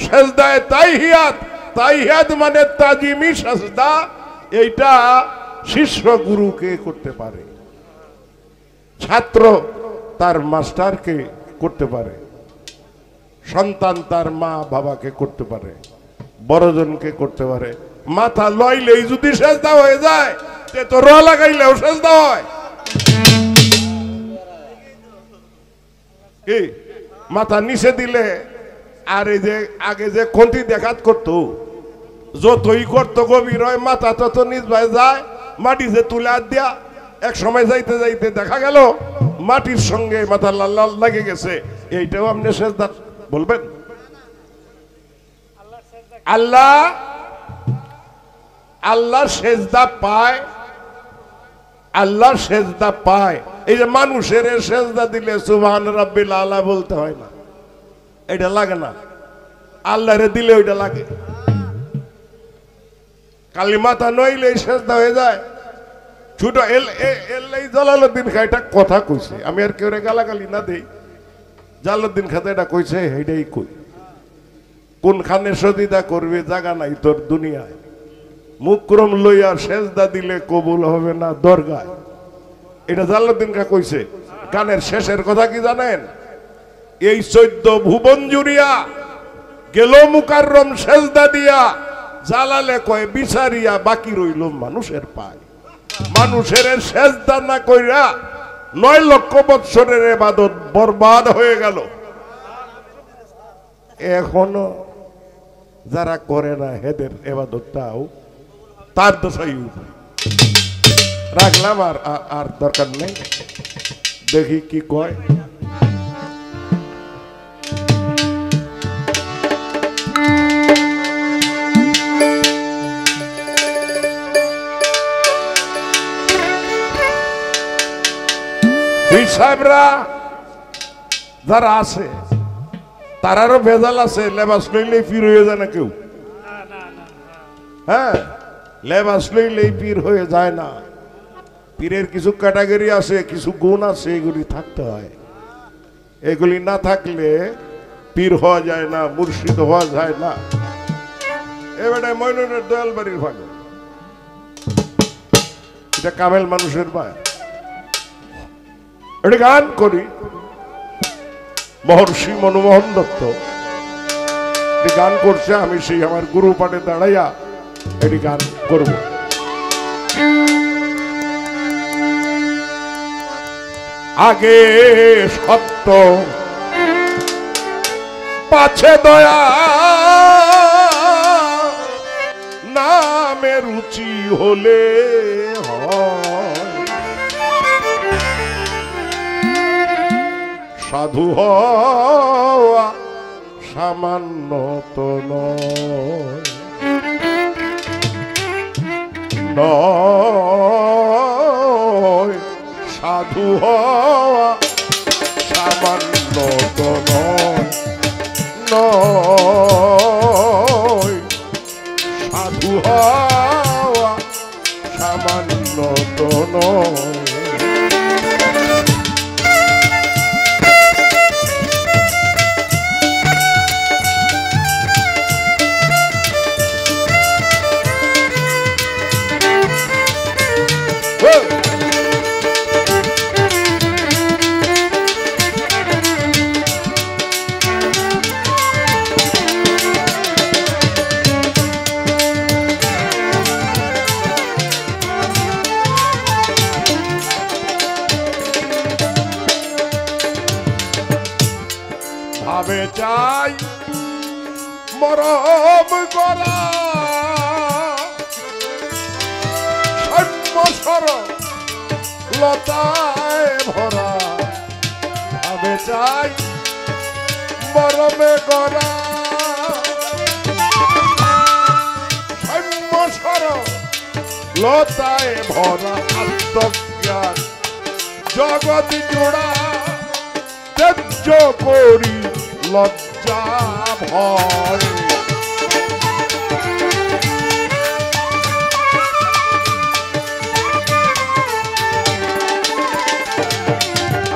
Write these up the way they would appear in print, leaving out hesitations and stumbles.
সেজদায়ে তাহিয়াত, তাহিয়াত মানে তাজিমি সেজদা, এইটা শিষ্য গুরুকে করতে পারে, ছাত্র তার মাস্টারকে করতে পারে, সন্তান তার মা বাবাকে করতে পারে, বড়জনকে করতে পারে। মাথা লইলেই যদি সেজদা হয়ে যায়, তে তো র লাগাইলেও সেজদা হয়। কি মাথা নিচে দিলে, আর এই যে আগে যে খন্তি দেখাত করতো, যতই করতো গভীর হয় মাথা তত নিচ ভাই যায়, মাটি যে তুলে হাত দিয়া এক সময় যাইতে যাইতে দেখা গেল মাটির সঙ্গে মাথা লাল লাল লাগে গেছে। এইটাও আপনি সেজদা বলবেন? আল্লাহ আল্লাহ সেজদা পায়, আল্লাহ সেজদা পায়। এই যে মানুষের সেজদা দিলে সুবহান রাব্বিল আলা বলতে হয় না, এটা লাগে না। আল্লাহরে দিলে ওইটা লাগে। কালিমাতা নইলে সেজদা হয়ে যায়। ছোট এলাই জালালউদ্দিন খাঁ এটা কথা কইছে, আমি আর কেউ গালাগালি না দেই, জালালউদ্দিন খাঁ এটা কইছে, এইটাই কই। কোনখানে সদিদা করবে জায়গা নাই তোর দুনিয়ায়, মুকরম লইয়া সেজদা দিলে কবুল হবে না দরগায়। এটা জালালউদ্দিন খাঁ কইছে। গানের শেষের কথা কি জানেন? এই 14 ভুবন জুড়িয়া গেল মুকাররম সেজদা দিয়া, জালালে কয় বিচারিয়া বাকি রইল মানুষের পায়। মানুষের সেজদা না কইরা 9 লক্ষ বৎসরের ইবাদত বরবাদ হয়ে গেল। এখনো যারা করে না হেদের ইবাদতটাও তার দোষাই। রাখলাম, আর আর দরকার নেই, দেখি কি কয়। সাহেবরা যারা আছে তারারও ভেজাল আছে, লেবাস লইলেই পীর হয়ে যায় না কেউ। হ্যাঁ, লেবাস লইলেই পীর হয়ে যায় না। পীরের কিছু ক্যাটাগরি আছে, কিছু গুণ আছে, এগুলি থাকতে হয়। এগুলি না থাকলে পীর হওয়া যায় না, মুর্শিদ হওয়া যায় না। এবারে মইনুনের দয়াল বাড়ির ভাগ, এটা কামেল মানুষের ভাই। এটা গান করি, মহর্ষি মনমোহন দত্ত গান করছে, আমি সেই আমার গুরু পাঠে দাঁড়াইয়া এটি গান করব। আগে সত্য পাছে দয়া, নামে রুচি হলে সাধু হওয়া সামান্য তো নয়, সাধু হওয়া সামান্য তো নয়, সাধু হওয়া সামান্য তো নয়। ভাবে চাই মরম করা সর্বসর লতায় ভরা, ভাবে চাই মরমে করা সর্বসর লতায় ভরা। আত্মজ্ঞান জগৎ জোড়া তেজ্য করি লজ্জা ভয়।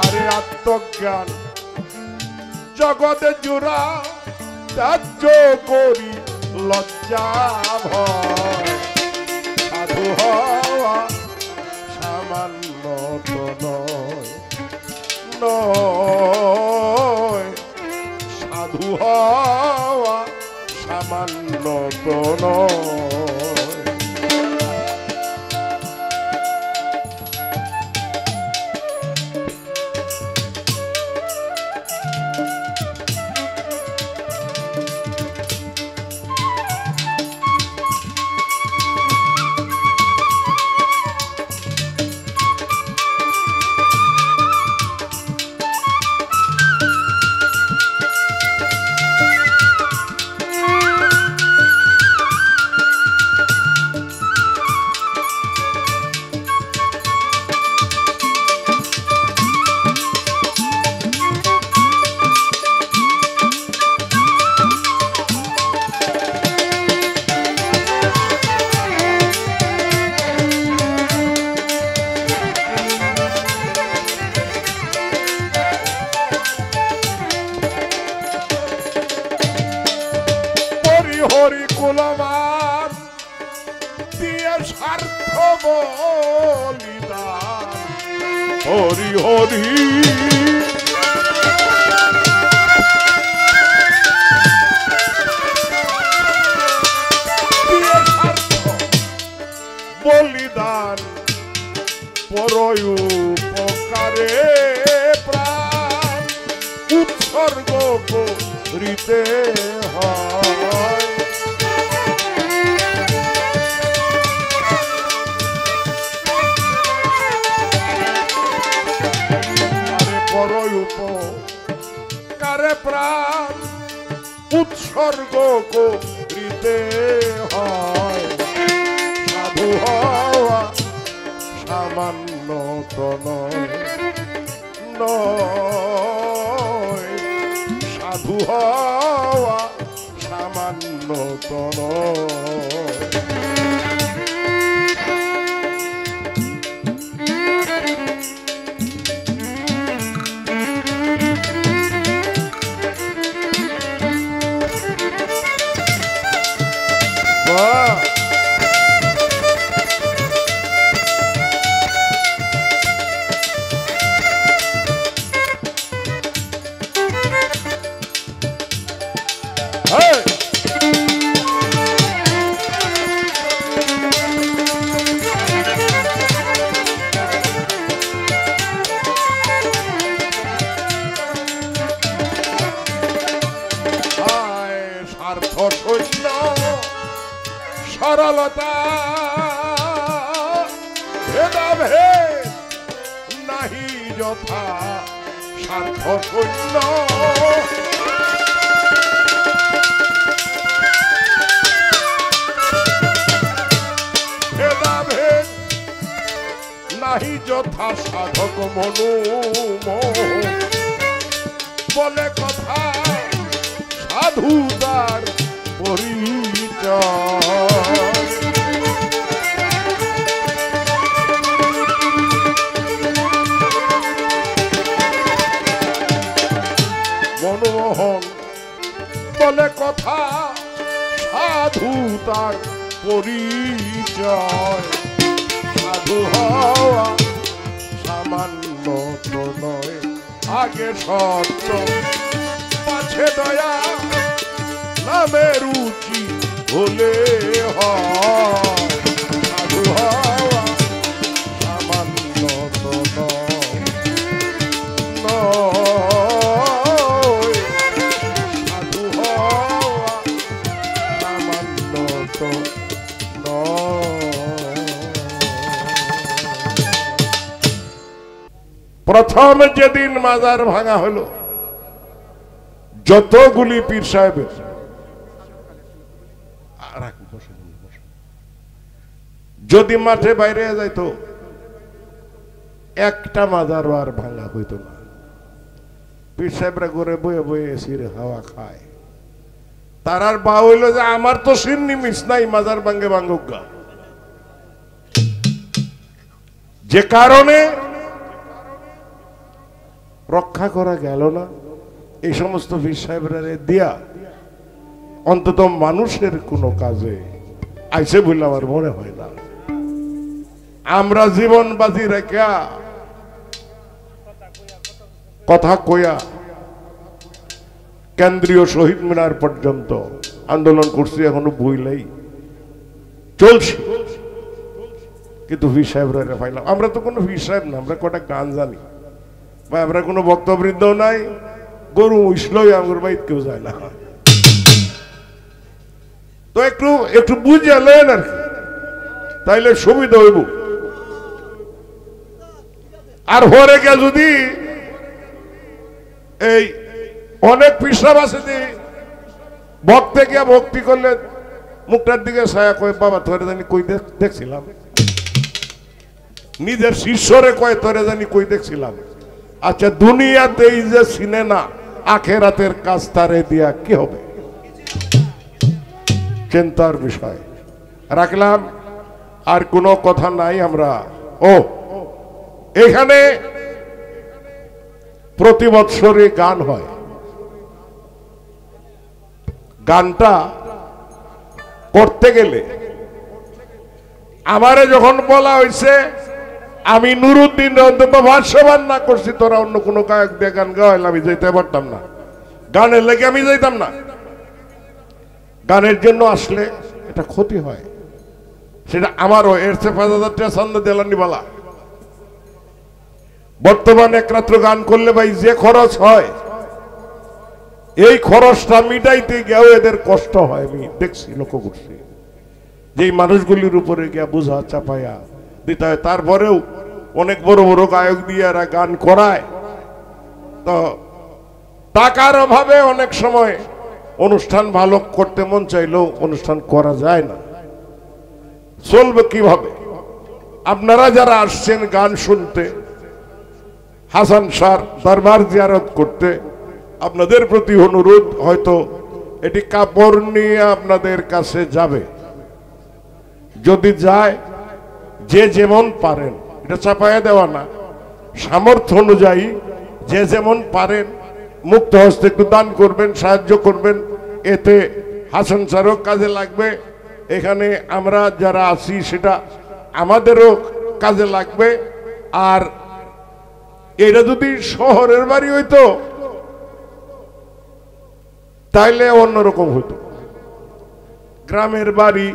আরে আত্মজ্ঞান জগতে জোড়া ত্যায্য করি লজ্জা ভয় সাধু হওয়া সামান্য তো নয় সাধু হওয়া সামান্য তো নয়। হরি কুলমান দিয়ে স্বার্থ বলিদান হরি হরি দিয়ে স্বার্থ বলিদান পরয় উপকারে প্রাণ উৎসর্গ করিতে হয়। উপকারে প্রাণ উৎসর্গ করিতে হয় সাধু হওয়া সামান্য তো নয় সাধু হওয়া সামান্য তো নয়। স্বার্থ শূন্য সরলতা ভেদাভেদ নাহি যথা স্বার্থ শূন্য ভেদাভেদ নাহি যথা সাধক মনু বলে কথা সাধুতার পরিচয়। মনমোহন বলে কথা সাধুতার পরিচয় সাধু হওয়া সামান্য তো নয় আগে সত্য পাছে দয়া নামে রুচি হলে হয় সাধু হওয়া সামান্য তো নয় সাধু হওয়া সামান্য তো নয়। প্রথম যেদিন মাজার ভাঙা হলো যতগুলি পীর সাহেবের যদি মাঠে বাইরে যাইতো একটা মাজার আর ভাঙা হইতো না। পীর সাহেবরা করে বয়ে বয়ে এসির হাওয়া খায়। তারার বা হইল যে আমার তো সিন্নি মিস নাই মাজার ভাঙ্গে ভাঙ্গুগা, যে কারণে রক্ষা করা গেল না। এই সমস্ত পীর সাহেবরা দিয়া অন্তত মানুষের কোনো কাজে আইসে বলে আমার মনে হয় না। আমরা জীবন বাজি রেখা কথা কয়া কেন্দ্রীয় শহীদ মিনার পর্যন্ত আন্দোলন করছি, এখনো বইলেই চলছে, কিন্তু হিসাবরা পাইলাম। আমরা তো কোনো হিসাব না, আমরা কটা গান জানি বা আমরা কোনো বক্তবৃন্দ নাই, গরু উইসলই আমার বাইত কেউ যায় না। তো একটু একটু বুঝালেন আর কি, তাইলে সুবিধা হইব। আর হরে গে যদি এই অনেক পিসাব আছে যে ভক্তে গিয়া ভক্তি করলে মুখটার দিকে ছায়া কয়, বাবা তোরে জানি কই দেখছিলাম, নিজের শিষ্যরে কয় তোরে জানি কই দেখছিলাম। আচ্ছা, দুনিয়াতে এই যে চিনে না, আখেরাতের কাজ তারে দিয়া কি হবে? চিন্তার বিষয় রাখলাম। আর কোনো কথা নাই। আমরা এখানে প্রতি বৎসরে গান হয়। গানটা করতে গেলে আমারে যখন বলা হয়েছে, আমি নুরুদ্দিন অন্তত ভাষ্যবান না করছি, তোরা অন্য কোনো গায়ক দিয়ে গান গাওয়াইলে আমি যেতে পারতাম না, গানের লেগে আমি যাইতাম না। গানের জন্য আসলে এটা ক্ষতি হয়, সেটা আমারও। এর চেয়ে 5,000 টাকা চান্দা দেলানি বালা। বর্তমানে এক রাত্র গান করলে ভাই যে খরচ হয়, এই খরচটা মিটাইতে গিয়েও এদের কষ্ট হয়। আমি দেখছি, লক্ষ্য করছি যে এই মানুষগুলির উপরে গিয়া বোঝা চাপাইয়া দিতে হয়। তারপরেও অনেক বড় বড় গায়ক দিয়ে এরা গান করায়। তো টাকার অভাবে অনেক সময় অনুষ্ঠান ভালো করতে মন চাইলেও অনুষ্ঠান করা যায় না। চলবে কিভাবে? আপনারা যারা আসছেন গান শুনতে, হাসান শাহর দরবার জিয়ারত করতে, আপনাদের প্রতি অনুরোধ, হয়তো এটি কাপড় নিয়ে আপনাদের কাছে যাবে। যদি যায়, যে যেমন পারেন, এটা চাপায়া দেওয়া না, সামর্থ্য অনুযায়ী যে যেমন পারেন মুক্ত হস্তে একটু দান করবেন, সাহায্য করবেন। এতে হাসান স্যারও কাজে লাগবে, এখানে আমরা যারা আছি সেটা আমাদেরও কাজে লাগবে। আর এটা যদি শহরের বাড়ি হইতো তাইলে অন্যরকম হইতো। গ্রামের বাড়ি,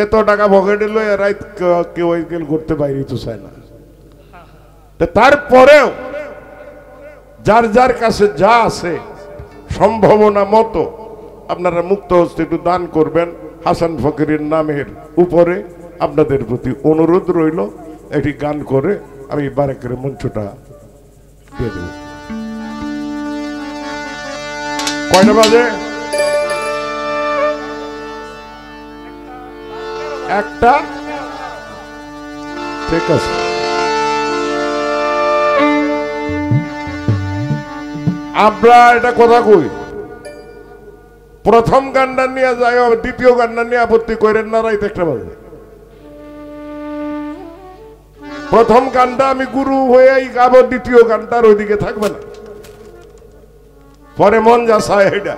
এত টাকা পকেটে লয়ে রাত কেউ করতে বাইরে তো চায় না। তারপরেও যার যার কাছে যা আছে সম্ভাবনা মতো আপনারা মুক্ত হস্তে একটু দান করবেন। হাসান ফকিরের নামের উপরে আপনাদের প্রতি অনুরোধ রইল। একটি গান করে আমি বারেকের মঞ্চটা দিয়ে দেব। কয়টা বাজে? একটা। ঠিক আছে, আমরা এটা কথা কই, প্রথম গানটা নিয়ে যাই, দ্বিতীয় গানটা নিয়ে আপত্তি করেন না। রাইতে একটা বাজে প্রথম গানটা আমি গুরু হয়ে গাবো, দ্বিতীয় গানটার ওইদিকে থাকবে না, পরে মন যা চায় এটা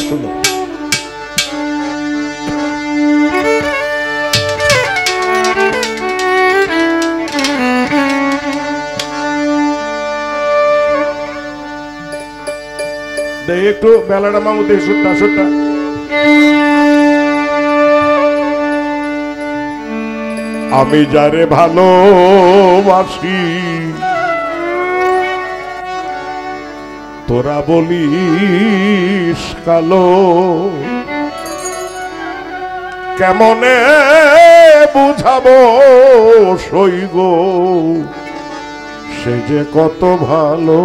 শুনো। একটু বেলাটা মামুদের সুট্টা সুট্টা। আমি যারে ভালোবাসি তোরা বলিস কালো, কেমনে বুঝাবো সইগ সে যে কত ভালো।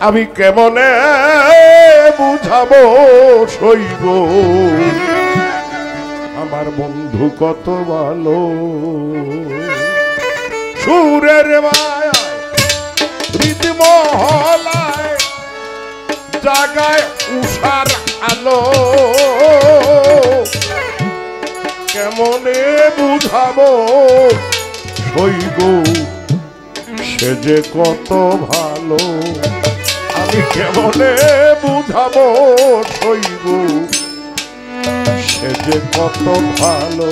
আমি কেমনে বুঝাবো সইগ আমার বন্ধু কত ভালো। সুরের মায়ায় হৃদমহলায় জাগায় উষার আলো, কেমনে বুঝাবো সইগ সে যে কত ভালো। আমি কেমনে বুঝাবো সইব সে যে কত ভালো।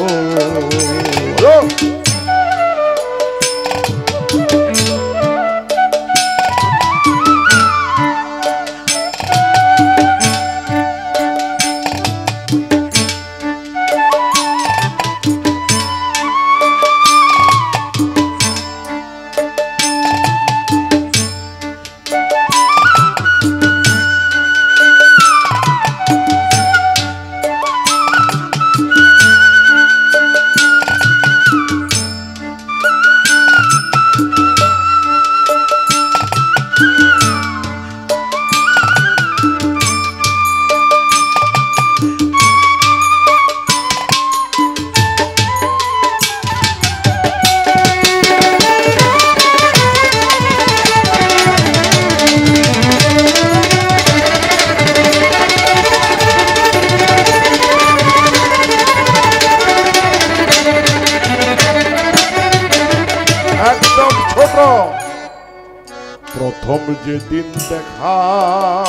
প্রথম যেদিন দেখা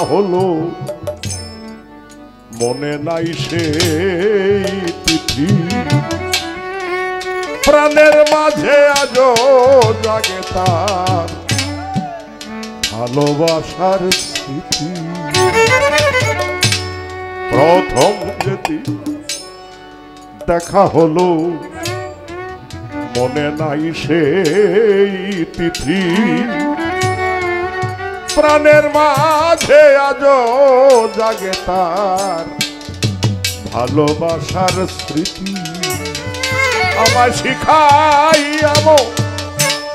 হলো মনে নাই সেই তিথি, প্রাণের মাঝে আজও জাগে তার ভালোবাসার স্মৃতি। প্রথম যেদিন দেখা হলো মনে নাই সেই তিথি, প্রাণের মাঝে আজও জাগে তার ভালোবাসার স্মৃতি। আমায় শিখাইয়াম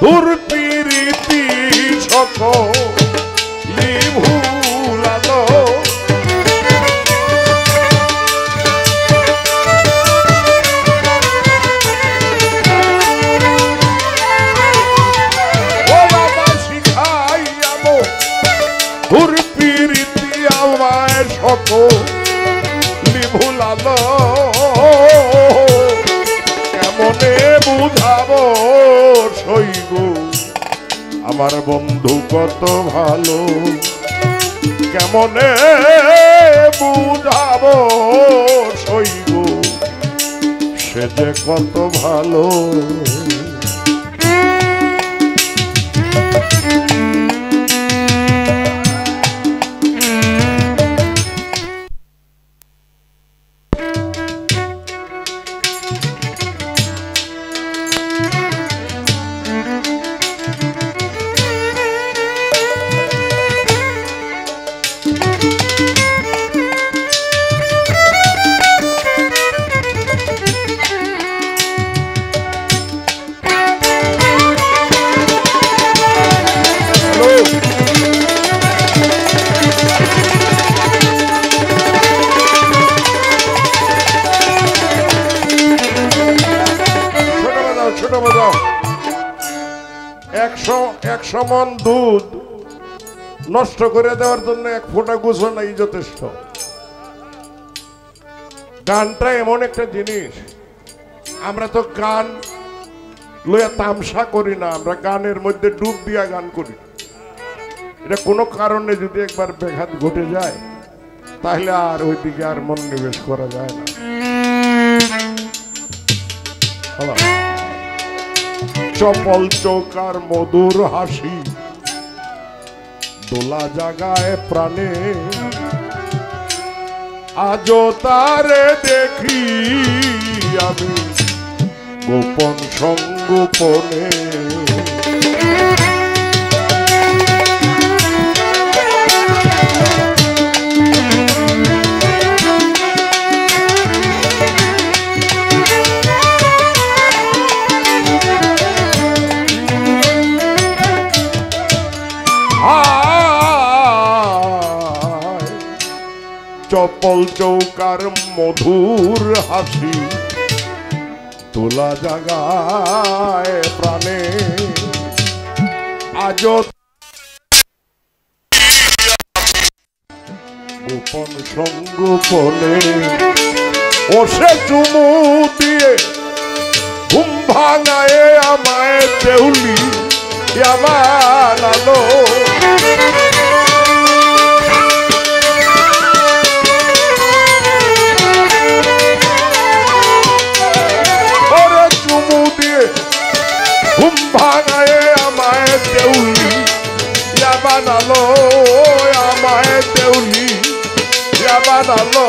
দূর প্রীতি সকলি ভুলালো, দূর প্রীতি আমায় সকলি ভুলালো। কেমনে বুঝাবো সইব আমার বন্ধু কত ভালো, কেমনে বুঝাবো সইব সে যে কত ভালো। একশো মন দুধ নষ্ট করে দেওয়ার জন্য এক ফোঁটা গোসল নাই যথেষ্ট। গানটা এমন একটা জিনিস, আমরা তো গান লইয়া তামসা করি না, আমরা গানের মধ্যে ডুব দিয়া গান করি। এটা কোনো কারণে যদি একবার ব্যাঘাত ঘটে যায় তাহলে আর ওইদিকে আর মনোনিবেশ করা যায় না। চপল চৌকার মধুর হাসি দোলা জাগায় প্রাণে, আজও তারে দেখি আমি গোপন সংগোপনে। চপল চৌকার মধুর হাসি তোলা জাগায় প্রাণে, আজও গোপন সংগোপনে। ও সে চুমু দিয়ে ঘুম ভাঙায় আমায় দেউলি বানালো, আমায় দেউলি বানালো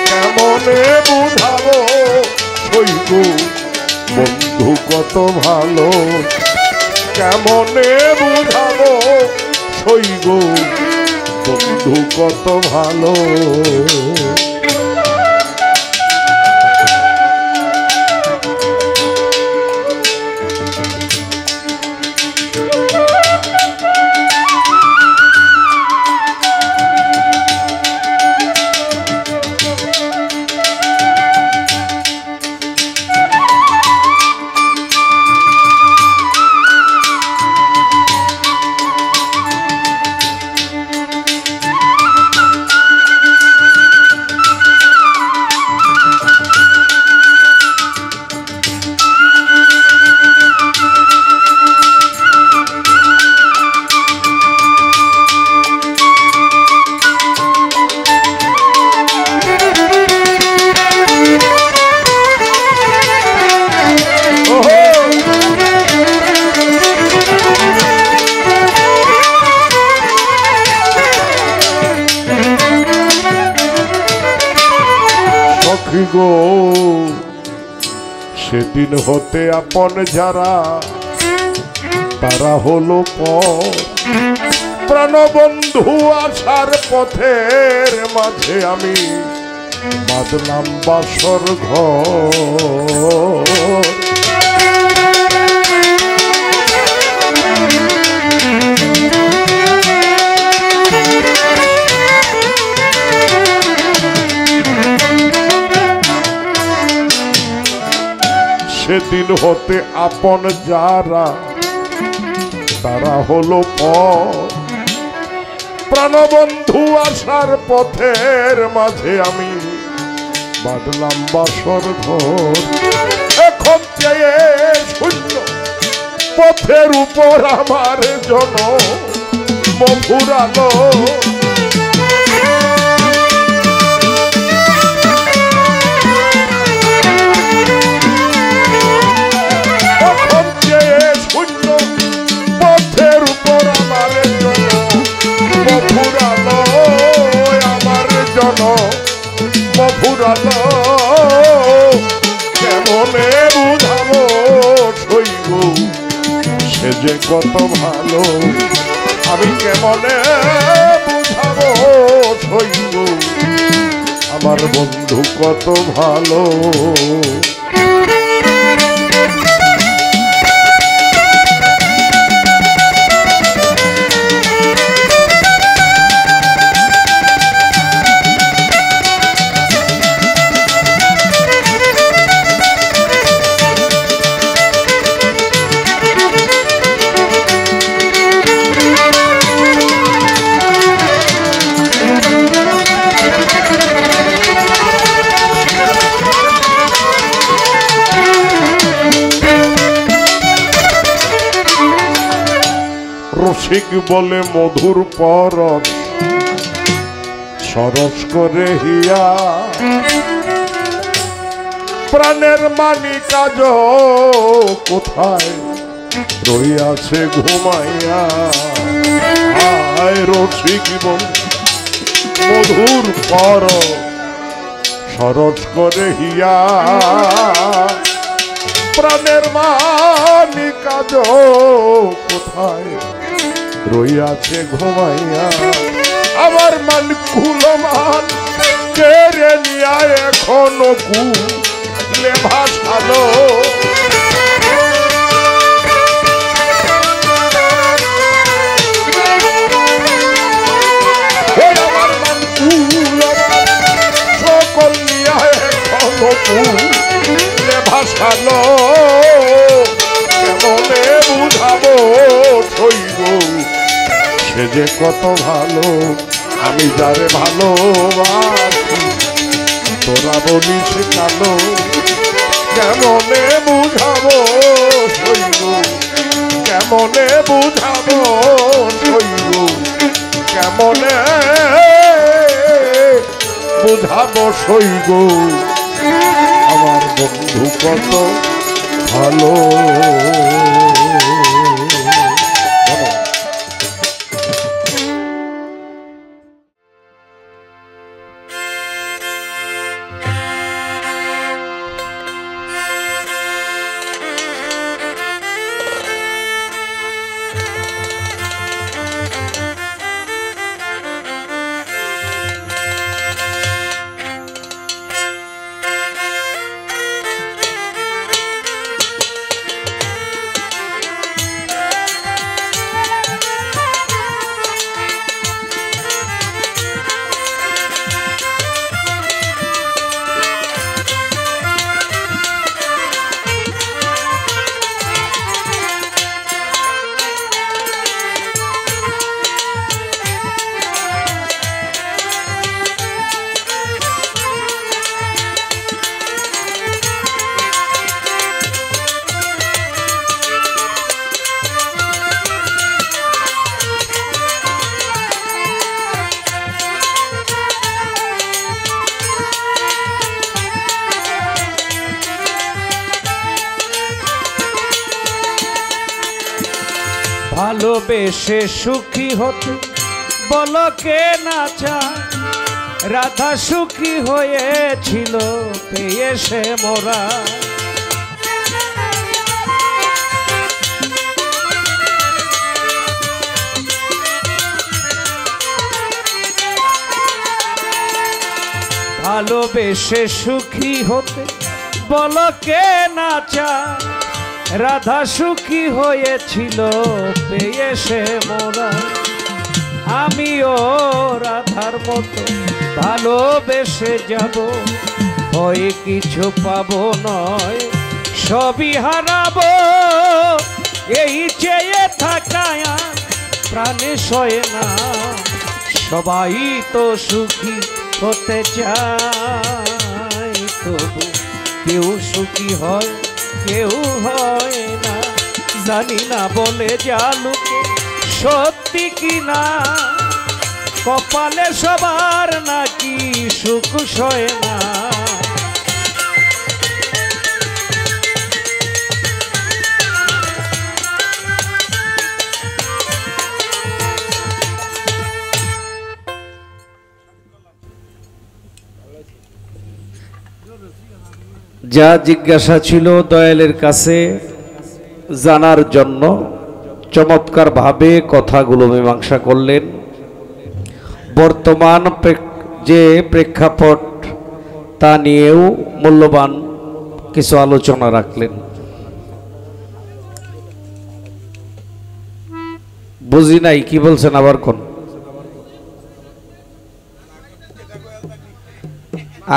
কেমনে বুঝাবো সইব বন্ধু কত ভালো কেমনে বুঝাবো সইব বন্ধু কত ভালো গো সেদিন হতে আপন যারা তারা হলো পর প্রাণবন্ধু আসার পথের মাঝে আমি বাঁধলাম বাসর ঘর সেদিন হতে আপন যারা তারা হলো পর প্রাণবন্ধু আসার পথের মাঝে আমি বাঁধলাম বাসর ঘর এখন চেয়ে শূন্য পথের উপর আমার জন ফুরালো ফুরালো কেমনে বুঝাবো সইব সে যে কত ভালো আমি কেমনে বুঝাবো সইব আমার বন্ধু কত ভালো রসিক বলে মধুর পরশ সরস করে হিয়া প্রাণের মানি কাজ কোথায় রইয়াছে ঘুমাইয়া আয় রসিক বলে মধুর পরশ সরস করে হিয়া প্রাণের মানি কাজ কোথায় রইয়াছে ঘুমাইয়া আমার মান কুলমান কেড়ে নিয়া এখনো কুলে ভাসালো আমার মান কুলমান সকল নিয়া এখনো কুলে ভাসালো কেমনে বুঝাবো সইব সে যে কত ভালো আমি যারে ভালোবাসি তোরা বলিস কালো কেমনে বুঝাবো সইব কেমনে বুঝাবো সইব কেমনে বুঝাবো সইব আমার বন্ধু কত ভালো ভালোবেসে সুখী হতে বলো কে না চায়, রাধা সুখী হয়েছিল পেয়ে সে মোরা। ভালোবেসে সুখী হতে বলো কে না চায়, রাধা সুখী হয়েছিল পেয়ে সে মোরা। আমিও রাধার মতো ভালোবেসে যাব, হয় কিছু পাবো নয় সবই হারাবো। এই চেয়ে থাকায় প্রাণে সয় না, সবাই তো সুখী হতে চায়, তবু কেউ সুখী হয় কেউ হয় না। জানি না বলে জালুকে সত্যি কিনা, কপালে সবার নাকি সুখ সয় না। যা জিজ্ঞাসা ছিল দয়ালের কাছে জানার জন্য চমৎকার ভাবে কথাগুলো মীমাংসা করলেন। বর্তমান যে প্রেক্ষাপট তা নিয়েও মূল্যবান কিছু আলোচনা রাখলেন। বুঝি নাই কি বলছেন আবার কোন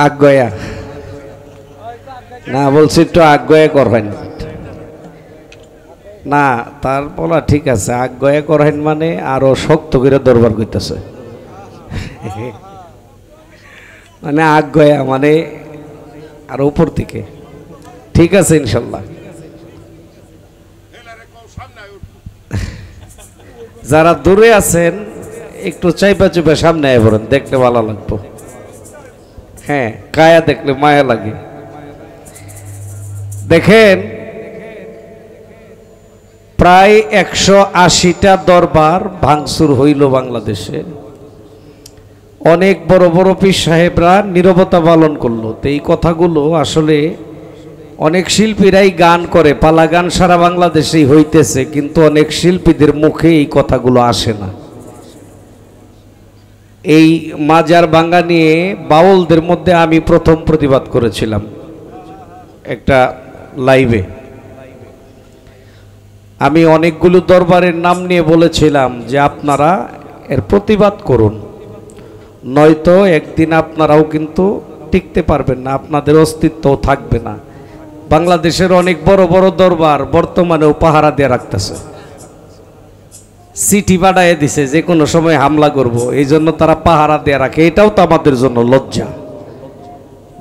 আজ্ঞা না বলছি, একটু আজ্ঞা করবেন না, তার বলা ঠিক আছে। আজ্ঞা করেন মানে আরো শক্ত করে দরবার করতেছে, মানে আজ্ঞা মানে আরো উপর থেকে। ঠিক আছে ইনশাল্লাহ। যারা দূরে আছেন একটু চাইপা চুপা সামনে আয় পড়েন, দেখতে ভালো লাগবো। হ্যাঁ, কায়া দেখলে মায়া লাগে। দেখেন, প্রায় 180টা দরবার ভাঙচুর হইল বাংলাদেশে। অনেক বড় বড় পীর সাহেবরা নীরবতা পালন করলো। তো এই কথাগুলো আসলে অনেক শিল্পীরাই গান করে, পালা গান সারা বাংলাদেশেই হইতেছে, কিন্তু অনেক শিল্পীদের মুখে এই কথাগুলো আসে না। এই মাজার ভাঙ্গা নিয়ে বাউলদের মধ্যে আমি প্রথম প্রতিবাদ করেছিলাম একটা লাইভে। আমি অনেকগুলো দরবারের নাম নিয়ে বলেছিলাম যে আপনারা এর প্রতিবাদ করুন, নয়তো একদিন আপনারাও কিন্তু টিকতে পারবেন না, আপনাদের অস্তিত্বও থাকবে না। বাংলাদেশের অনেক বড় বড় দরবার বর্তমানেও পাহারা দিয়ে রাখতেছে, চিঠি পাঠায় দিছে যে কোনো সময় হামলা করব, এই জন্য তারা পাহারা দিয়ে রাখে। এটাও তো আমাদের জন্য লজ্জা।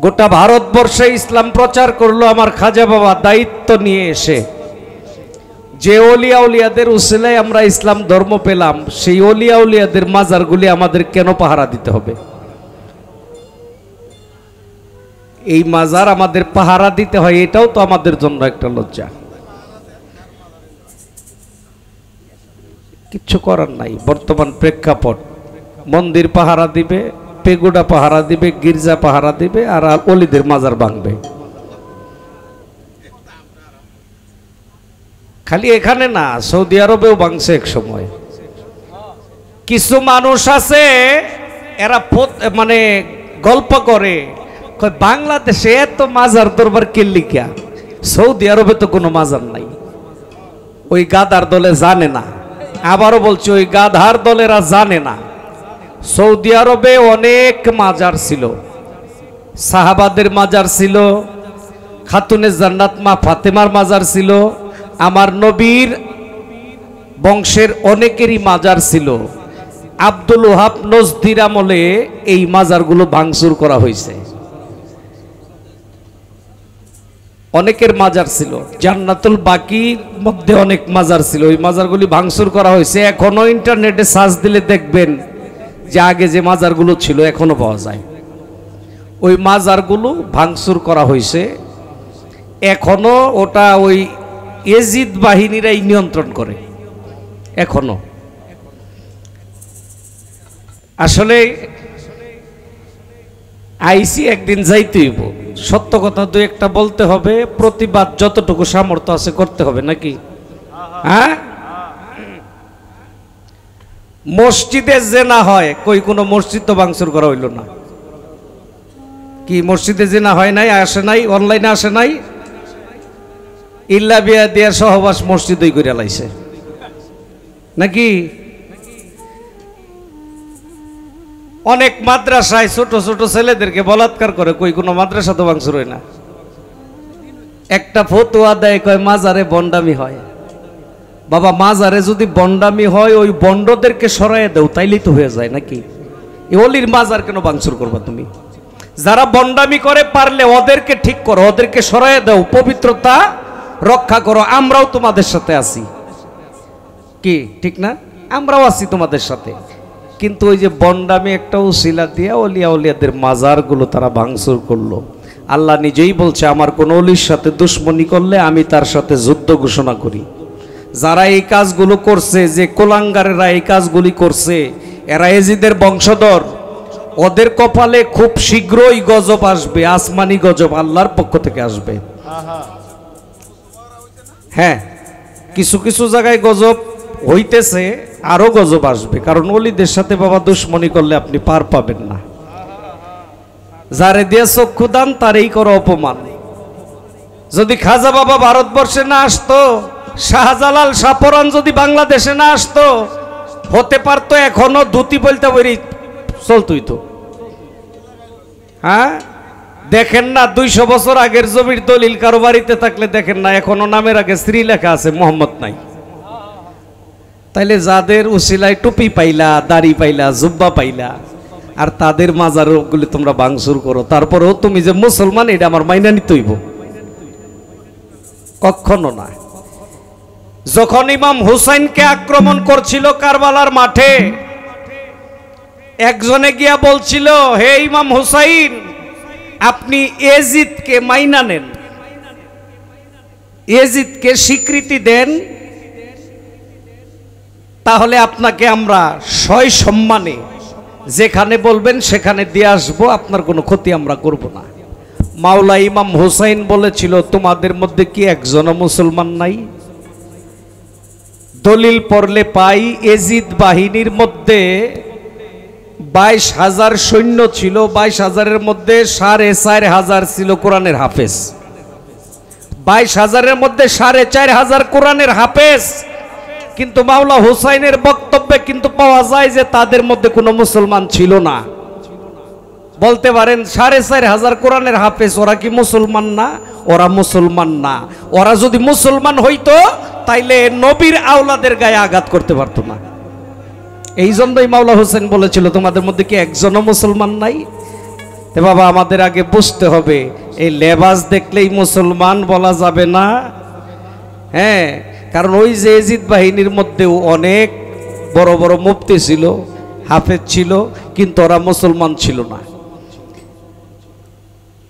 গোটা ভারতবর্ষে ইসলাম প্রচার করলো আমার খাজা বাবা দায়িত্ব নিয়ে এসে। যে ওলিয়া উলিয়াদের উসিলায় আমরা ইসলাম ধর্ম পেলাম, সেই ওলিয়া উলিয়াদের মাজারগুলি আমাদের কেন পাহারা দিতে হবে? এই মাজার আমাদের পাহারা দিতে হয়, এটাও তো আমাদের জন্য একটা লজ্জা। কিচ্ছু করার নাই। বর্তমান প্রেক্ষাপট, মন্দির পাহারা দিবে, পেগুডা পাহারা দিবে, গির্জা পাহারা দিবে, আর অলিদের মাজার ভাঙবে। খালি এখানে না, সৌদি আরবেও ভাঙছে এক সময়। কিছু মানুষ আছে এরা মানে গল্প করে, বাংলাদেশে এত মাজার দরবার কেল্লিকা, সৌদি আরবে তো কোনো মাজার নাই। ওই গাদার দলে জানে না। আবারও বলছি, ওই গাধার দলেরা জানে না সৌদি আরবে অনেক মাজার ছিল। সাহাবাদের মাজার ছিল, খাতুনে জান্নাত মা ফাতেমার মাজার ছিল, আমার নবীর বংশের অনেকেরই মাজার ছিল। আব্দুল ওহাব নজদির আমলে এই মাজারগুলো ভাঙচুর করা হয়েছে। অনেকের মাজার ছিল, জান্নাতুল বাকির মধ্যে অনেক মাজার ছিল, ওই মাজারগুলি ভাঙচুর করা হয়েছে। এখনো ইন্টারনেটে সার্চ দিলে দেখবেন যে আগে যে মাজারগুলো ছিল এখনো পাওয়া যায়। ওই মাজারগুলো ভাঙচুর করা হয়েছে। এখনো ওটা ওই এজিদ বাহিনীরাই নিয়ন্ত্রণ করে। এখনো। আসলে আইসি একদিন যাইতেইব, সত্য কথা দুই একটা বলতে হবে, প্রতিবাদ যতটুকু সামর্থ্য আছে করতে হবে নাকি? হ্যাঁ, মসজিদে জেনা হয়, কই কোনো মসজিদ তো ভাঙচুর করা হইল না। কি মসজিদে জেনা হয় নাই? আসে নাই, অনলাইনে আসে নাই? ইল্লা বিয়া দিয়া সহবাস মসজিদই করে লাইছে নাকি? অনেক মাদ্রাসায় ছোট ছোট ছেলেদেরকে বলাৎকার করে, কই কোনো মাদ্রাসা তো ভাঙচুর হয় না। একটা ফতোয়া দেয়, কয় মাজারে বন্ডামি হয়। বাবা, মাজারে যদি বন্ডামি হয় ওই বন্ডদেরকে সরাইয়া দেও, তাইলেই তো হয়ে যায় নাকি? এই অলির মাজার কেন ভাঙচুর করবা তুমি? যারা বন্ডামি করে পারলে ওদেরকে ঠিক করো, ওদেরকে সরাইয়া দাও, পবিত্রতা রক্ষা করো। আমরাও তোমাদের সাথে আছি, কি ঠিক না? আমরাও আছি তোমাদের সাথে। কিন্তু ওই যে বন্ডামি একটা উসিলা দিয়া অলিয়া উলিয়াদের মাজারগুলো তারা ভাঙচুর করলো। আল্লাহ নিজেই বলছে, আমার কোন অলির সাথে দুশ্মনী করলে আমি তার সাথে যুদ্ধ ঘোষণা করি। যারা এই কাজগুলো করছে, যে কোলাঙ্গারেরা এই কাজগুলি করছে, এরা এজিদের বংশধর। ওদের কপালে খুব শীঘ্রই গজব আসবে, আসমানি গজব আল্লাহর পক্ষ থেকে আসবে। হ্যাঁ, কিছু কিছু জায়গায় গজব হইতেছে, আরো গজব আসবে। কারণ ওলিদের সাথে বাবা দুশ্মনী করলে আপনি পার পাবেন না। যারে দিয়ে চক্ষু দান তারই করো অপমান। যদি খাজা বাবা ভারতবর্ষে না আসতো, শাহজালাল শাহপরান যদি বাংলাদেশে না আসতো, হতে পারতো এখনো ধুতি বলতে বলি চলতই তো। হ্যাঁ, দেখেন না 200 বছর আগের জমির দলিল কারো বাড়িতে থাকলে দেখেন না এখনো নামের আগে শ্রী লেখা আছে, মোহাম্মদ নাই। তাইলে যাদের উসিলায় টুপি পাইলা, দাড়ি পাইলা, জুব্বা পাইলা, আর তাদের মাজারগুলি তোমরা ভাঙচুর করো, তারপরেও তুমি যে মুসলমান এটা আমার মাইনা নিতে হইব? কখনো না। যখন ইমাম হুসাইনকে আক্রমণ করছিল কারবালার মাঠে, একজনে গিয়া বলছিল, হে ইমাম হুসাইন, আপনি এজিদকে মাইনা নেন, এজিদকে স্বীকৃতি দেন, তাহলে আপনাকে আমরা সয় সম্মানে যেখানে বলবেন সেখানে দিয়ে আসবো, আপনার কোনো ক্ষতি আমরা করব না। মাওলা ইমাম হুসাইন বলেছিল, তোমাদের মধ্যে কি একজনও মুসলমান নাই? দলিল পড়লে পাই, এজিদ বাহিনীর মধ্যে 22,000 সৈন্য ছিল। 22,000-এর মধ্যে 4,500 ছিল কোরআনের হাফেজ। 22,000-এর মধ্যে 4,500 কোরআনের হাফেজ। কিন্তু মাওলা হুসাইনের বক্তব্যে কিন্তু পাওয়া যায় যে তাদের মধ্যে কোনো মুসলমান ছিল না। বলতে পারেন 4,500 কোরআনের হাফেজ, ওরা কি মুসলমান না? ওরা মুসলমান না। ওরা যদি মুসলমান হইতো তাইলে নবীর আওলাদের গায়ে আঘাত করতে পারতো না। এই জন্যই মাওলা হোসেন বলেছিল, তোমাদের মধ্যে কি একজনও মুসলমান নাই? তে বাবা, আমাদের আগে বুঝতে হবে, এই লেবাস দেখলেই মুসলমান বলা যাবে না। হ্যাঁ, কারণ ওই যে এজিদ বাহিনীর মধ্যেও অনেক বড় বড় মুফতি ছিল, হাফেজ ছিল, কিন্তু ওরা মুসলমান ছিল না।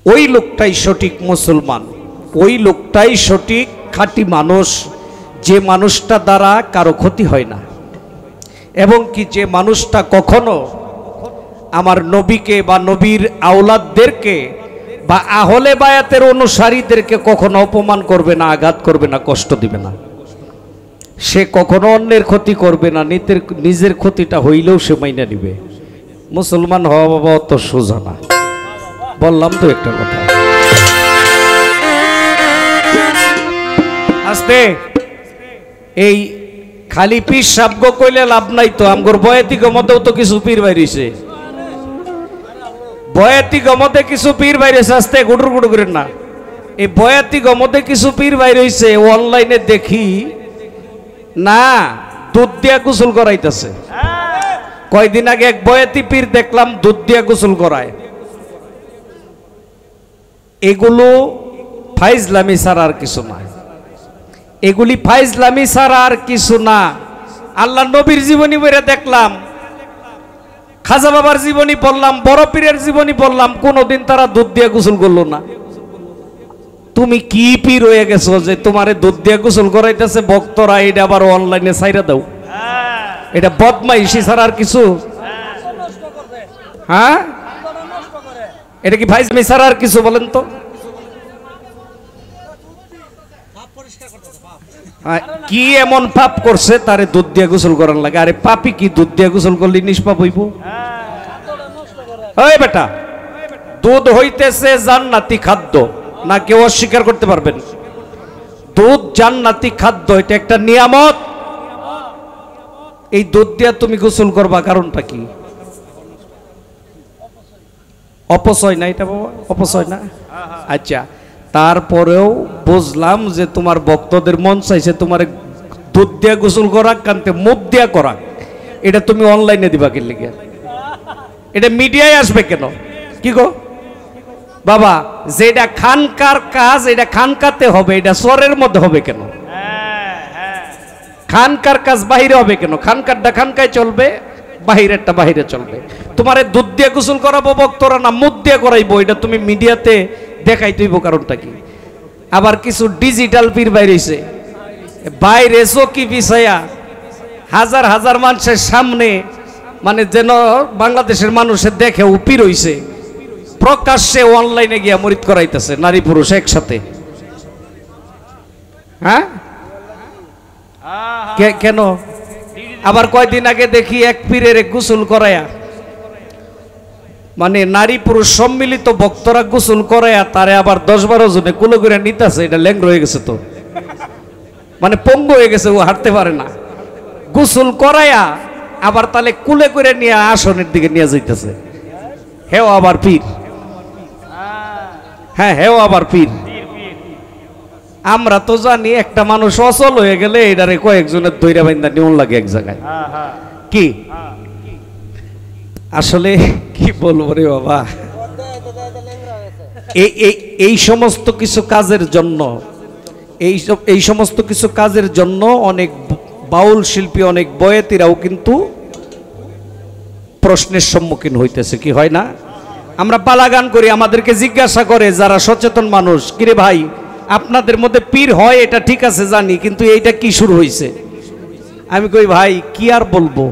ওই লোকটাই সঠিক মুসলমান, ওই লোকটাই সঠিক খাঁটি মানুষ, যে মানুষটা দ্বারা কারো ক্ষতি হয় না, এবং কি যে মানুষটা কখনো আমার নবীকে বা নবীর আওলাদদেরকে বা আহলে বায়াতের অনুসারীদেরকে কখনো অপমান করবে না, আঘাত করবে না, কষ্ট দিবে না। সে কখনো অন্যের ক্ষতি করবে না, নিজের ক্ষতিটা হইলেও সে মাইনা নিবে। মুসলমান হওয়া বাবা অত সোজা না। বললাম তো একটা কথা। আস্তে, এই খালি পীর সাব্য কইলে লাভ নাই তো। আমগর বয়াতি গমতেও তো কিছু পীর বাইরেছে, বয়াতি গমতে কিছু পীর বাইরেছে। আস্তে, গুটুর গুটু করেন না। এই বয়াতি গমতে কিছু পীর বাইর হইছে, অনলাইনে দেখি না, দুধ দিয়া গোসল করাইতেছে। কয়দিন আগে এক বয়াতি পীর দেখলাম দুধ দিয়া গোসল করায়। এগুলো ফাইজলামি ছাড়া আর কিছু না, এগুলি ফাইজলামি ছাড়া আর কিছু না। আল্লাহ নবীর জীবনী বইরে দেখলাম, খাজা বাবার জীবনী পড়লাম, বড় পীরের জীবনী পড়লাম, কোনোদিন তারা দুধ দিয়ে গোসল করলো না। তুমি কি পীর হয়ে গেছো যে তোমারে দুধ দিয়ে গোসল করাইতেছে ভক্তরা, এটা আবার অনলাইনে ছাইরা দাও? এটা বদমাইশি ছাড়া আর কিছু? হ্যাঁ, এটা কি ফাইজলামি ছাড়া আর কিছু? বলেন তো। কি এমন পাপ করছে তারে দুধ দিয়ে গোসল করার লাগে? আরে পাপি কি দুধ দিয়ে গোসল করলে নিষ্পাপ হইব? ওই বেটা, দুধ হইতেছে জান্নাতি খাদ্য, না কেউ অস্বীকার করতে পারবেন? দুধ জান্নাতি খাদ্য, এটা একটা নিয়ামত। এই দুধ দিয়ে তুমি গোসল করবা, কারণটা কি? অপচয় না এটা বাবা? অপচয় না? আচ্ছা, তারপরেও বুঝলাম যে তোমার ভক্তদের মন চাইছে তোমার দুধ দিয়া গোসল করাক, কানতে মুখ দিয়া করাক। এটা তুমি অনলাইনে দিবা কি লিগে? এটা মিডিয়ায় আসবে কেন? কি গো বাবা, যেটা খানকার কাজ এটা খানকাতে হবে, এটা চরের মধ্যে হবে কেন? খানকার কাজ বাহিরে হবে কেন? খানকারটা খানকায় চলবে, বাহিরেরটা বাহিরে চলবে। তোমার দুধ দিয়ে গোসল করাবো ভক্তরা, না মুখ দিয়ে করাইবো? এটা তুমি মিডিয়াতে দেখাই তুইব, কারণটা কি? আবার কিছু ডিজিটাল পীর বাইরেছে, বাইরে চকি বিছায়া হাজার হাজার মানুষের সামনে, মানে যেন বাংলাদেশের মানুষের দেখে পীর হইছে, প্রকাশ্যে অনলাইনে গিয়া মরিদ করাইতেছে নারী পুরুষ একসাথে। হ্যাঁ, কেন? আবার কয়দিন আগে দেখি এক পীরের গোসল করায়া, মানে নারী পুরুষ সম্মিলিত ভক্তরা গোসল করায়া তারে আবার 10-12 জনে কুলো করে নিতেছে। এটা ল্যাংড় হয়ে গেছে তো, মানে পঙ্গু হয়ে গেছে, ও হাঁটতে পারে না। গোসল করায়া আবার তাহলে কুলে করে নিয়ে আসনের দিকে নিয়ে যাইতেছে। হেও আবার পীর। হ্যাঁ, হেও আবার পীর। আমরা তো জানি একটা মানুষ অচল হয়ে গেলে এটারে কয়েকজনের দৈরা বাইন্দা নিয়ন লাগে এক জায়গায়। কি আসলে কি বলবো রে বাবা, এই সমস্ত কিছু কাজের জন্য, এই সমস্ত কিছু কাজের জন্য অনেক বাউল শিল্পী, অনেক বয়েতিরাও কিন্তু প্রশ্নের সম্মুখীন হইতেছে। কি হয় না? আমরা পালা গান করি, আমাদেরকে জিজ্ঞাসা করে যারা সচেতন মানুষ, কিরে ভাই আপনাদের মধ্যে পীর হয়, এটা ঠিক আছে জানি, কিন্তু এইটা কি শুরু হয়েছে? আমি কই ভাই কি আর বলবো,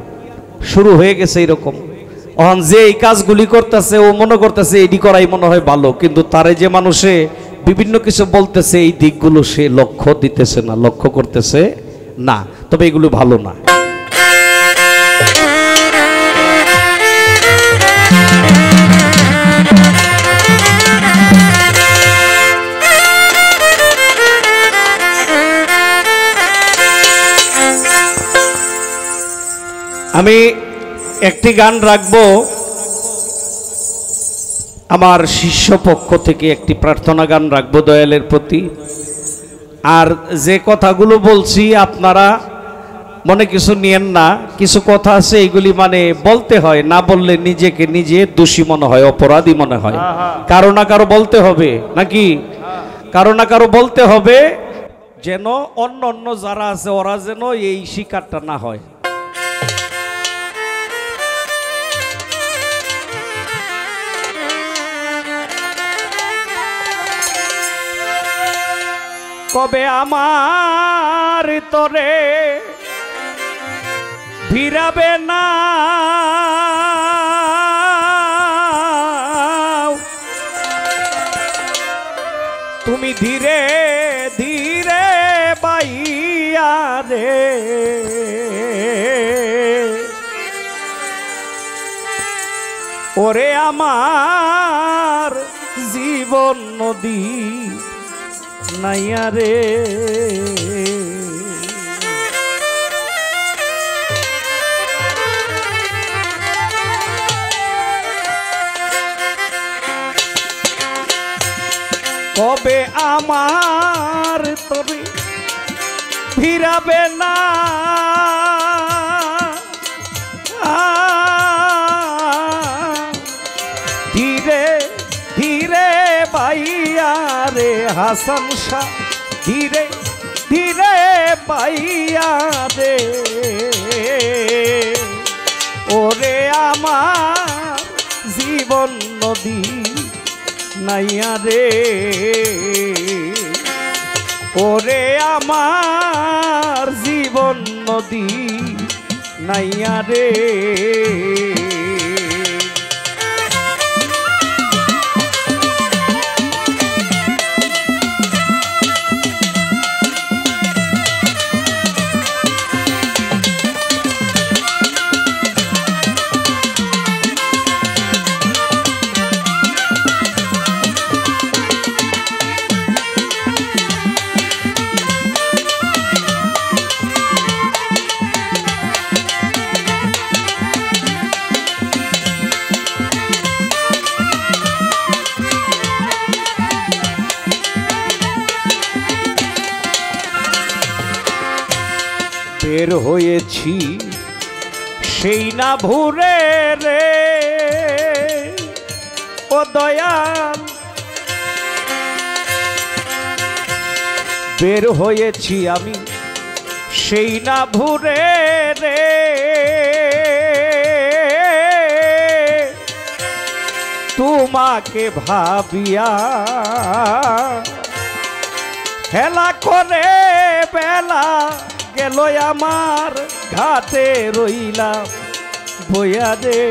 শুরু হয়ে গেছে এরকম। অহন যে এই কাজগুলি করতেছে ও মনে করতেছে এটি করাই মনে হয় ভালো, কিন্তু তারে যে মানুষে বিভিন্ন কিছু বলতেছে এই দিকগুলো সে লক্ষ্য দিতেছে না, লক্ষ্য করতেছে না, তবে এগুলো ভালো না। আমি একটি গান রাখবো, আমার শিষ্য পক্ষ থেকে একটি প্রার্থনা গান রাখবো দয়ালের প্রতি। আর যে কথাগুলো বলছি আপনারা মনে কিছু নিয়েন না, কিছু কথা আছে এইগুলি মানে বলতে হয়, না বললে নিজেকে নিজে দোষী মনে হয়, অপরাধী মনে হয়। কারো না কারো বলতে হবে, নাকি? কারো না কারো বলতে হবে, যেন অন্য অন্য যারা আছে ওরা যেন এই শিকারটা না হয়। কবে আমার তরে ফিরাবে না, তুমি ধীরে ধীরে বাইয়া রে, ওরে আমার জীবন নদী নাইয়া রে। কবে আমার তবে ফিরাবে না, ধীরে ধীরে বাইয়া রে হাসান শাহ, ধীরে ধীরে বাইয়া রে, ওরে আমার জীবন নদী নাইয়া রে, ওরে আমার জীবন নদী নাইয়া রে। বের হয়েছি সেই না ভুরে রে ও দয়াল, বের হয়েছি আমি সেই না ভুরে রে, তোমাকে ভাবিয়া হেলা করে বেলা গেল আমার ঘাটে রইলাম বইয়া রে।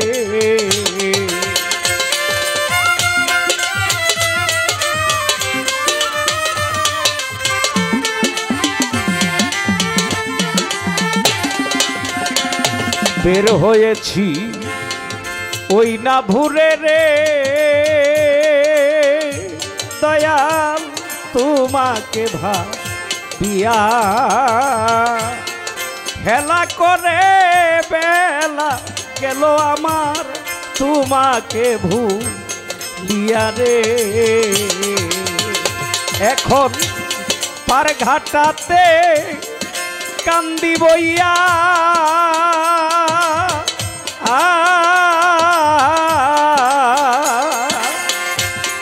বের হয়েছি ওই না ভুরে রে দয়াল, তোমাকে ভাবিয়া হেলা করে বেলা গেল আমার তোমাকে ভুলিয়া রে। এখন পার ঘাটাতে কান্দি বইয়া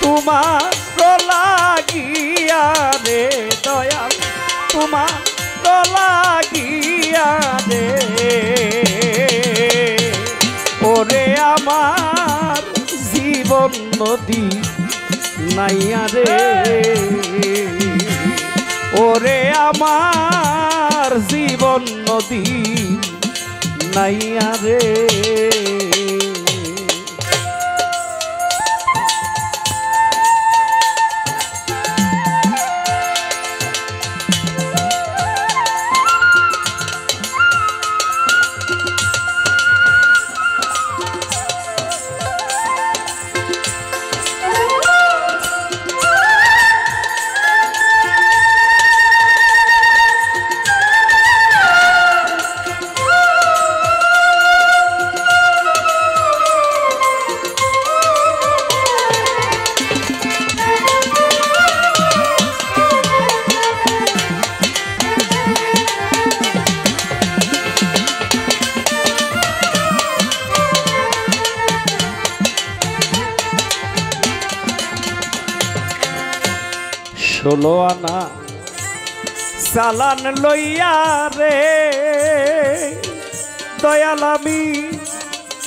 তোমার লাগিয়া রে দয়াল, তোমার লাগিয়া রে। ওরে আমার জীবন নদী নাইয়া রে, ওরে আমার জীবন নদী নাইয়া রে। ষোলো আনা চালান লইয়া রে দয়াল আমি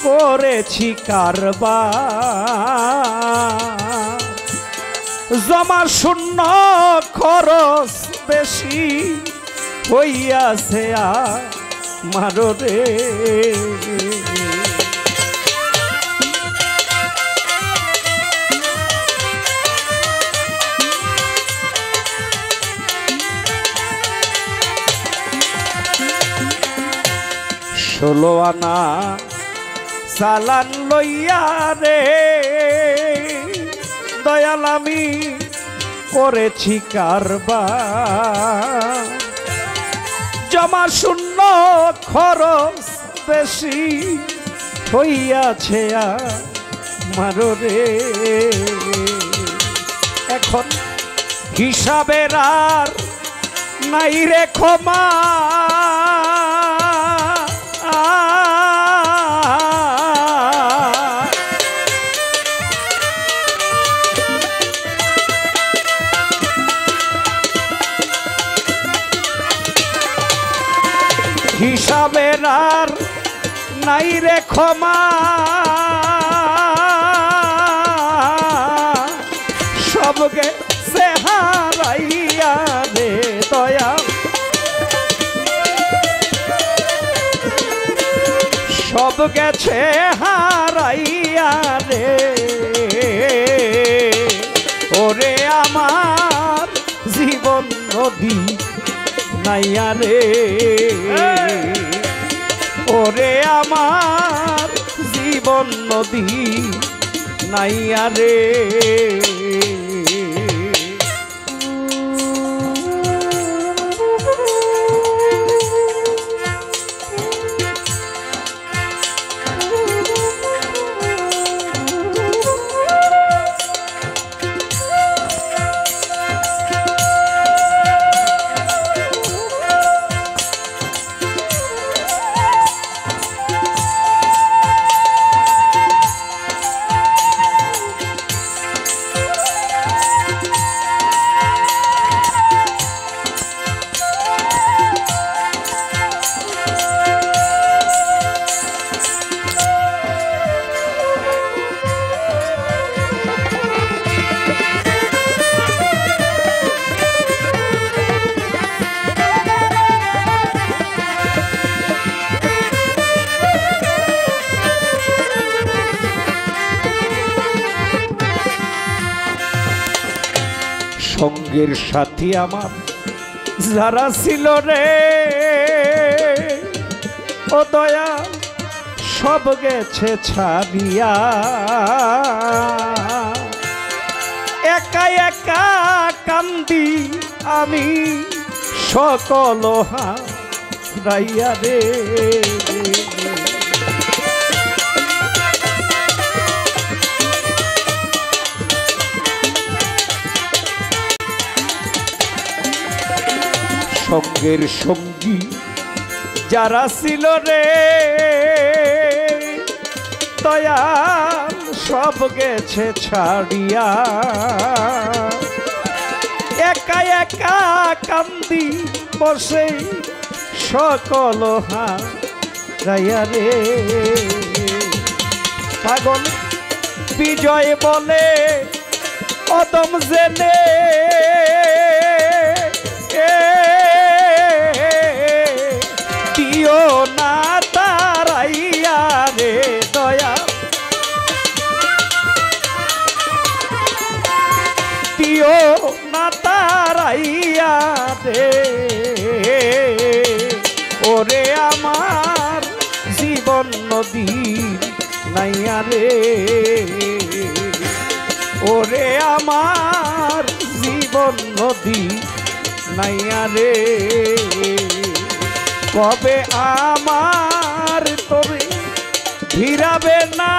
করেছি কারবার, জমা শূন্য খরচ বেশি হইয়াছে আমার রে। ষোলো আনা চালান লইয়া রে দয়াল আমি করেছি কারবার, জমা শূন্য খরচ বেশি হইয়াছে আমার রে। এখন হিসাবের আর নাই রে ক্ষমা, হিসাবের আর নাই রে ক্ষমা, সবকে সে হারাইয়া রে দয়াল, সব গেছে হারাইয়া রে, ওরে আমার জীবন নদী নাইয়া রে, ওরে আমার জীবন নদী নাইয়া রে। সঙ্গের সাথী আমার যারা ছিল রে, ও দয়া সব গেছে ছাড়িয়া, একা একা কান্দি আমি সকল হারাইয়া রে। সঙ্গের সঙ্গী যারা ছিল রে, দয়াল সব গেছে ছাড়িয়া, একা একা কান্দি বসে সকল হারাইয়া রে। পাগল বিজয় বলে অদম জেনে, দিও না তারাইয়া রে দয়া, দিও না তারাইয়া রে, ওরে আমার জীবন নদী নাইয়া রে, ওরে আমার জীবন নদী নাইয়া রে। কবে আমার তবে ফিরাবে না,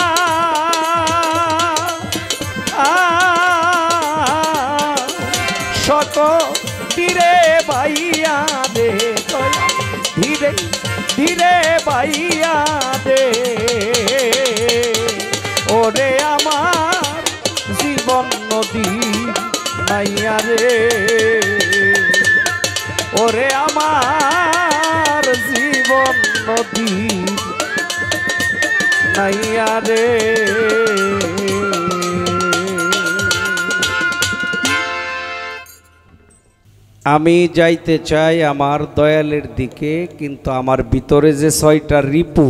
শত ধীরে বাইয়া দে, ধীরে ধীরে বাইয়া দে, ওরে আমার জীবন নদী নাইয়া রে, ওরে আমার জীবন নদী নাইয়া রে। আমি যাইতে চাই আমার দয়ালের দিকে, কিন্তু আমার ভিতরে যে 6টা রিপু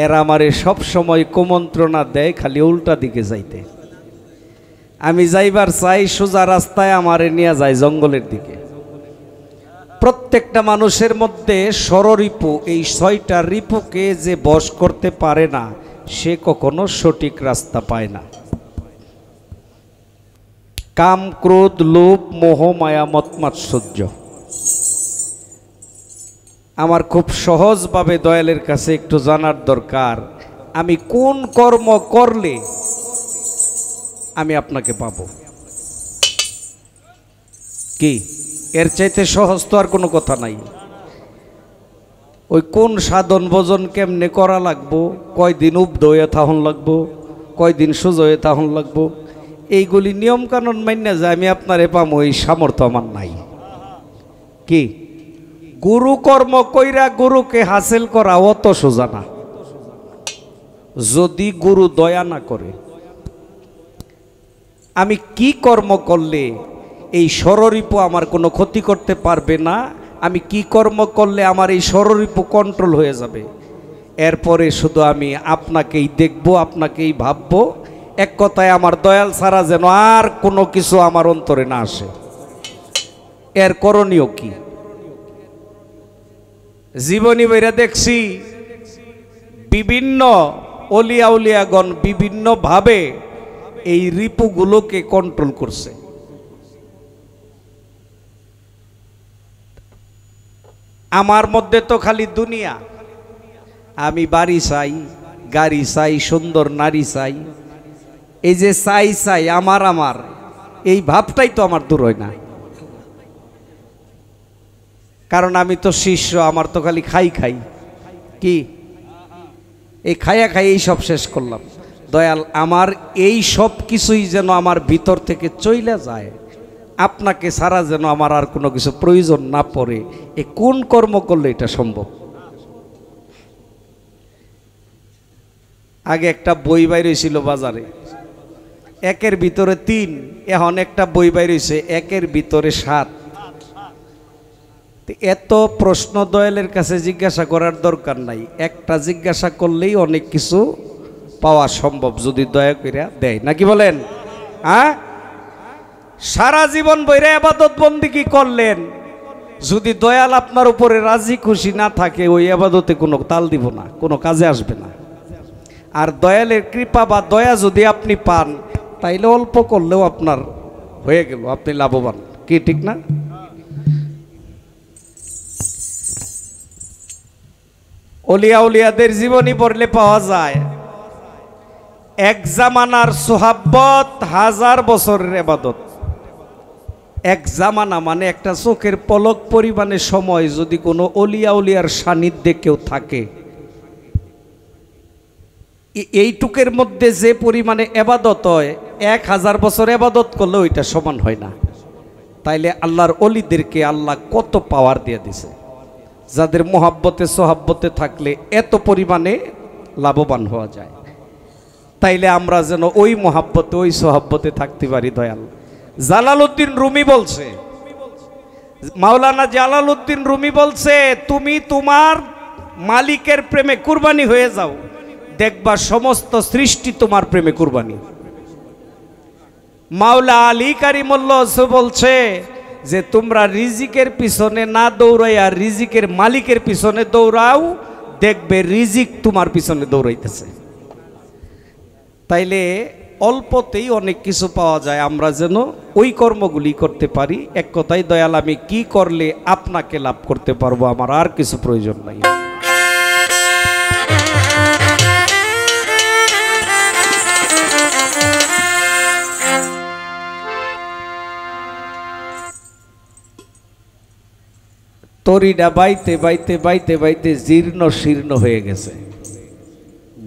এরা আমারে সব সময় কুমন্ত্রণা দেয় খালি উল্টা দিকে যাইতে। আমি যাইবার চাই সোজা রাস্তায়, আমারে নিয়ে যায় জঙ্গলের দিকে। প্রত্যেকটা মানুষের মধ্যে ষড়রিপু, এই 6টা রিপুকে যে বশ করতে পারে না সে কখনো সঠিক রাস্তা পায় না। কাম, ক্রোধ, লোভ, মোহ, মায়া, মত, মাৎসর্য। আমার খুব সহজভাবে দয়ালের কাছে একটু জানার দরকার, আমি কোন কর্ম করলে আমি আপনাকে পাবো। কি এর চাইতে সহজ তো আর কোনো কথা নাই। ওই কোন সাধন ভোজন কেমনে করা লাগবো, কয়দিন উব্ধ হয়ে থাহন লাগবো, কয়দিন সোজা হয়ে থাহন লাগবো, এইগুলি নিয়ম কানুন মান্য যে আমি আপনারে পাবো এই সামর্থ্য আমার নাই। কি গুরু কর্ম কইরা গুরুকে হাসিল করা অত সোজা না, যদি গুরু দয়া না করে। আমি কি কর্ম করলে এই ষড়রিপু আমার কোনো ক্ষতি করতে পারবে না, আমি কি কর্ম করলে আমার এই ষড়রিপু কন্ট্রোল হয়ে যাবে, এরপরে শুধু আমি আপনাকেই দেখব, আপনাকেই ভাবব। এক কথায় আমার দয়াল ছাড়া যেন আর কোনো কিছু আমার অন্তরে না আসে। এর করণীয় কি? জীবনী বইরা দেখছি বিভিন্ন অলিয়া উলিয়াগণ বিভিন্নভাবে এই রিপুগুলোকে কন্ট্রোল করছে। আমার মধ্যে তো খালি দুনিয়া, আমি বাড়ি চাই, গাড়ি চাই, সুন্দর নারী চাই, এই যে চাই চাই আমার আমার এই ভাবটাই তো আমার দূর হয় না। কারণ আমি তো শিষ্য, আমার তো খালি খাই খাই, কি এই খাইয়া খাই এই সব শেষ করলাম। দয়াল আমার এই সব কিছুই যেন আমার ভিতর থেকে চইলা যায়, আপনাকে ছাড়া যেন আমার আর কোনো কিছু প্রয়োজন না পড়ে। এ কোন কর্ম করলে এটা সম্ভব? আগে একটা বই বাইর হয়েছিল বাজারে, একের ভিতরে 3, এখন একটা বই বাইর হয়েছে একের ভিতরে 7। এত প্রশ্ন দয়ালের কাছে জিজ্ঞাসা করার দরকার নাই, একটা জিজ্ঞাসা করলেই অনেক কিছু পাওয়া সম্ভব যদি দয়া করে দেয়, নাকি বলেন? হ্যাঁ, সারা জীবন বইরা ইবাদত বন্দেগী করলেন, যদি দয়াল আপনার উপরে রাজি খুশি না থাকে ওই ইবাদতে কোনো তাল দিব না, কোনো কাজে আসবে না। আর দয়ালের কৃপা বা দয়া যদি আপনি পান তাইলে অল্প করলেও আপনার হয়ে গেল, আপনি লাভবান, কি ঠিক না? অলিয়া উলিয়াদের জীবনী পড়লে পাওয়া যায় এক জামানার সোহাব্বত 1000 বছরের ইবাদত। এক জামানা মানে একটা চোখের পলক পরিমাণে সময় যদি কোনো অলিয়া উলিয়ার সান্নিধ্যে কেউ থাকে, এইটুকের মধ্যে যে পরিমাণে ইবাদত হয় 1000 বছর ইবাদত করলে ওইটা সমান হয় না। তাইলে আল্লাহর অলিদেরকে আল্লাহ কত পাওয়ার দিয়ে দিছে, যাদের মোহাব্বতে সোহাব্বতে থাকলে এত পরিমাণে লাভবান হওয়া যায়। তাইলে আমরা যেন ওই মোহাব্বতে ওই সোহাব্বতে থাকতে পারি। দয়াল জালালউদ্দিন রুমি বলছে, মাওলানা জালালউদ্দিন রুমি বলছে, তুমি তোমার মালিকের প্রেমে কুরবানি হয়ে যাও, দেখবা সমস্ত সৃষ্টি তোমার প্রেমে কুরবানি। মাওলা আলী কারিমুল্লাহ বলছে যে তোমরা রিজিকের পিছনে না দৌড়াইয়া রিজিকের মালিকের পিছনে দৌড়াও, দেখবে রিজিক তোমার পিছনে দৌড়াইতেছে। তাইলে অল্পতেই অনেক কিছু পাওয়া যায়, আমরা যেন ওই কর্মগুলি করতে পারি। এক কথায় দয়াল আমি কি করলে আপনাকে লাভ করতে পারবো, আমার আর কিছু প্রয়োজন নাই। তরিটা বাইতে বাইতে বাইতে বাইতে জীর্ণ শীর্ণ হয়ে গেছে,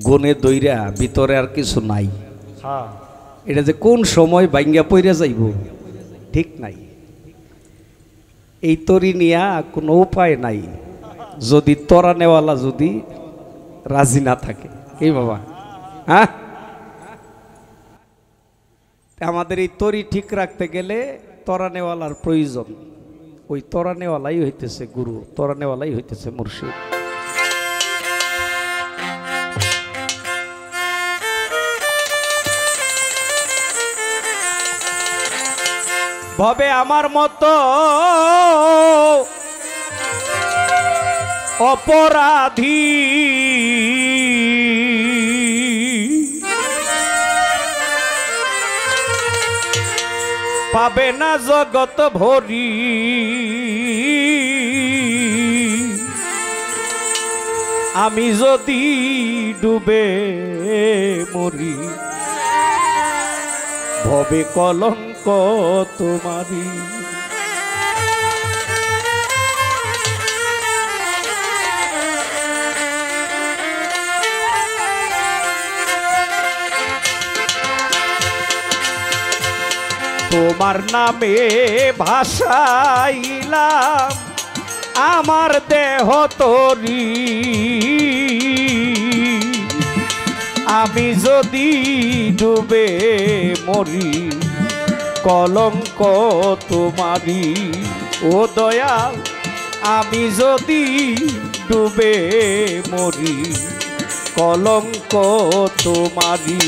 গনে দইরা ভিতরে আর কিছু নাই। এটা যে কোন সময় ভাঙ্গা পইরা যাইব ঠিক নাই। এই তরি নিয়া কোনো উপায় নাই যদি তরানেওয়ালা যদি রাজি না থাকে। কি বাবা, হ্যাঁ, আমাদের এই তরি ঠিক রাখতে গেলে তরানেওয়ালার প্রয়োজন। ওই তরানেওয়ালাই হইতেছে গুরু, তরানেওয়ালাই হইতেছে মুর্শিদ। ভবে আমার মতো অপরাধী পাবে না জগৎ ভরি, আমি যদি ডুবে মরি ভবে কলঙ্ক তোমারি। তোমার নামে ভাসাইলাম আমার দেহ তরি, আমি যদি ডুবে মরি কলঙ্ক তোমারি। ও দয়াল আমি যদি ডুবে মরি কলঙ্ক তোমারি।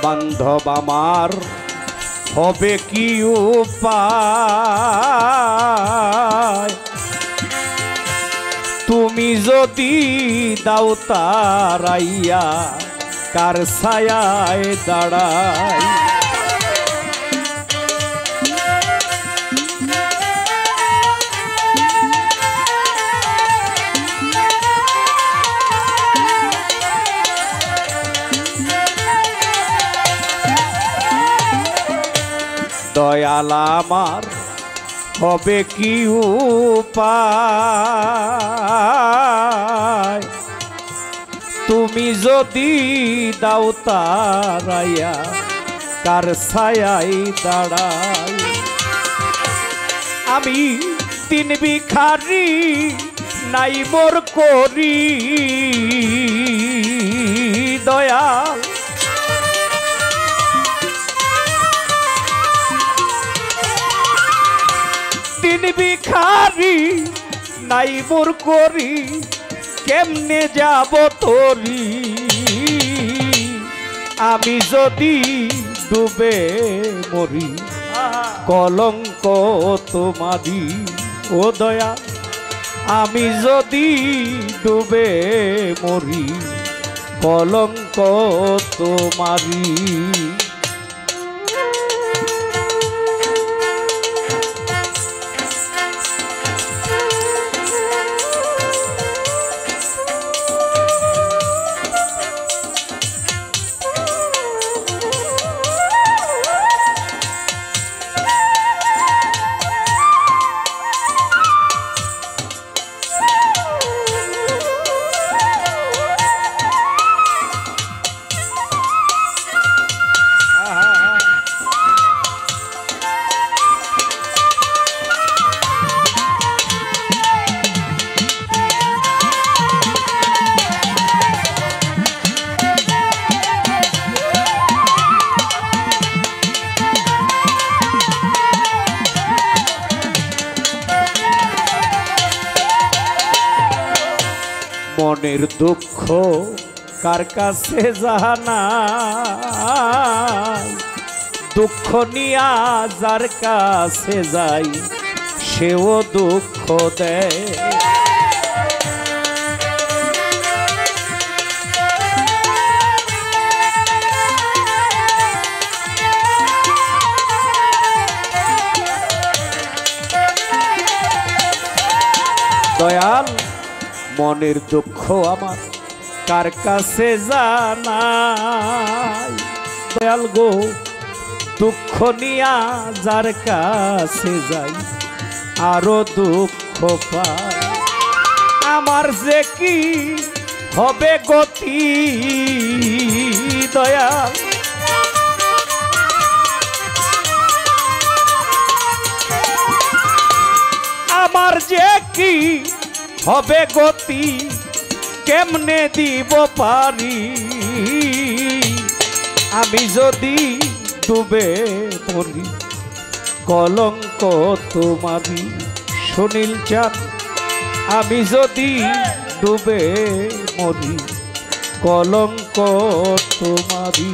বান্ধব আমার হবে কি উপায়, তুমি যদি দাও তারাইয়া কার ছায়ায় দাঁড়াই। দয়াল আমার হবে কি উপায়, তুমি যদি দাও তারাইয়া কার ছায়ায় দাঁড়াই। আমি তিন ভিখারি নাই মোর করি, দয়াল তিন ভিখারি নাই মোর করি, কেমনে যাব তোরি। আমি যদি ডুবে মরি কলঙ্ক তোমারি। ও দয়া আমি যদি ডুবে মরি কলঙ্ক তোমারি। মনের দুঃখ কার কাছে জানাই, দুঃখ নিয়া যার কাছে যাই সেও দুঃখ দেয়। দয়াল মনের দুঃখ আমার কার কাছে জানাই, দয়াল গো দুঃখ নিয়া যার কাছে যাই আরো দুঃখ পাই। আমার যে কি হবে গতি, দয়াল আমার যে কি হবে গতি, কেমনে দিব পারি। আমি যদি ডুবে মরি কলঙ্ক তোমারি। সুনীল চাঁদ আমি যদি ডুবে মরি কলঙ্ক তোমারি।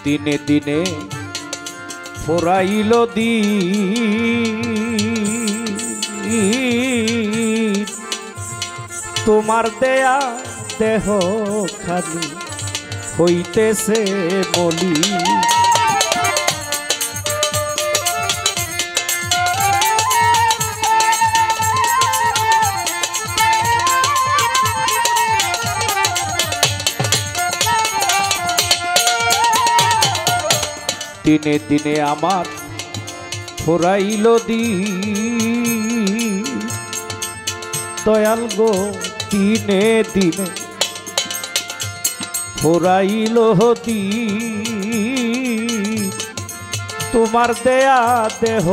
দিনে দিনে ফুরাইল দিন তোমার দেয়া দেহ খানি হইতেছে মলিন দিনে দিনে আমার ফুরাইল দিন দয়াল গো দিনে দিনে ফুরাইল দিন তোমার দেয়া দেহ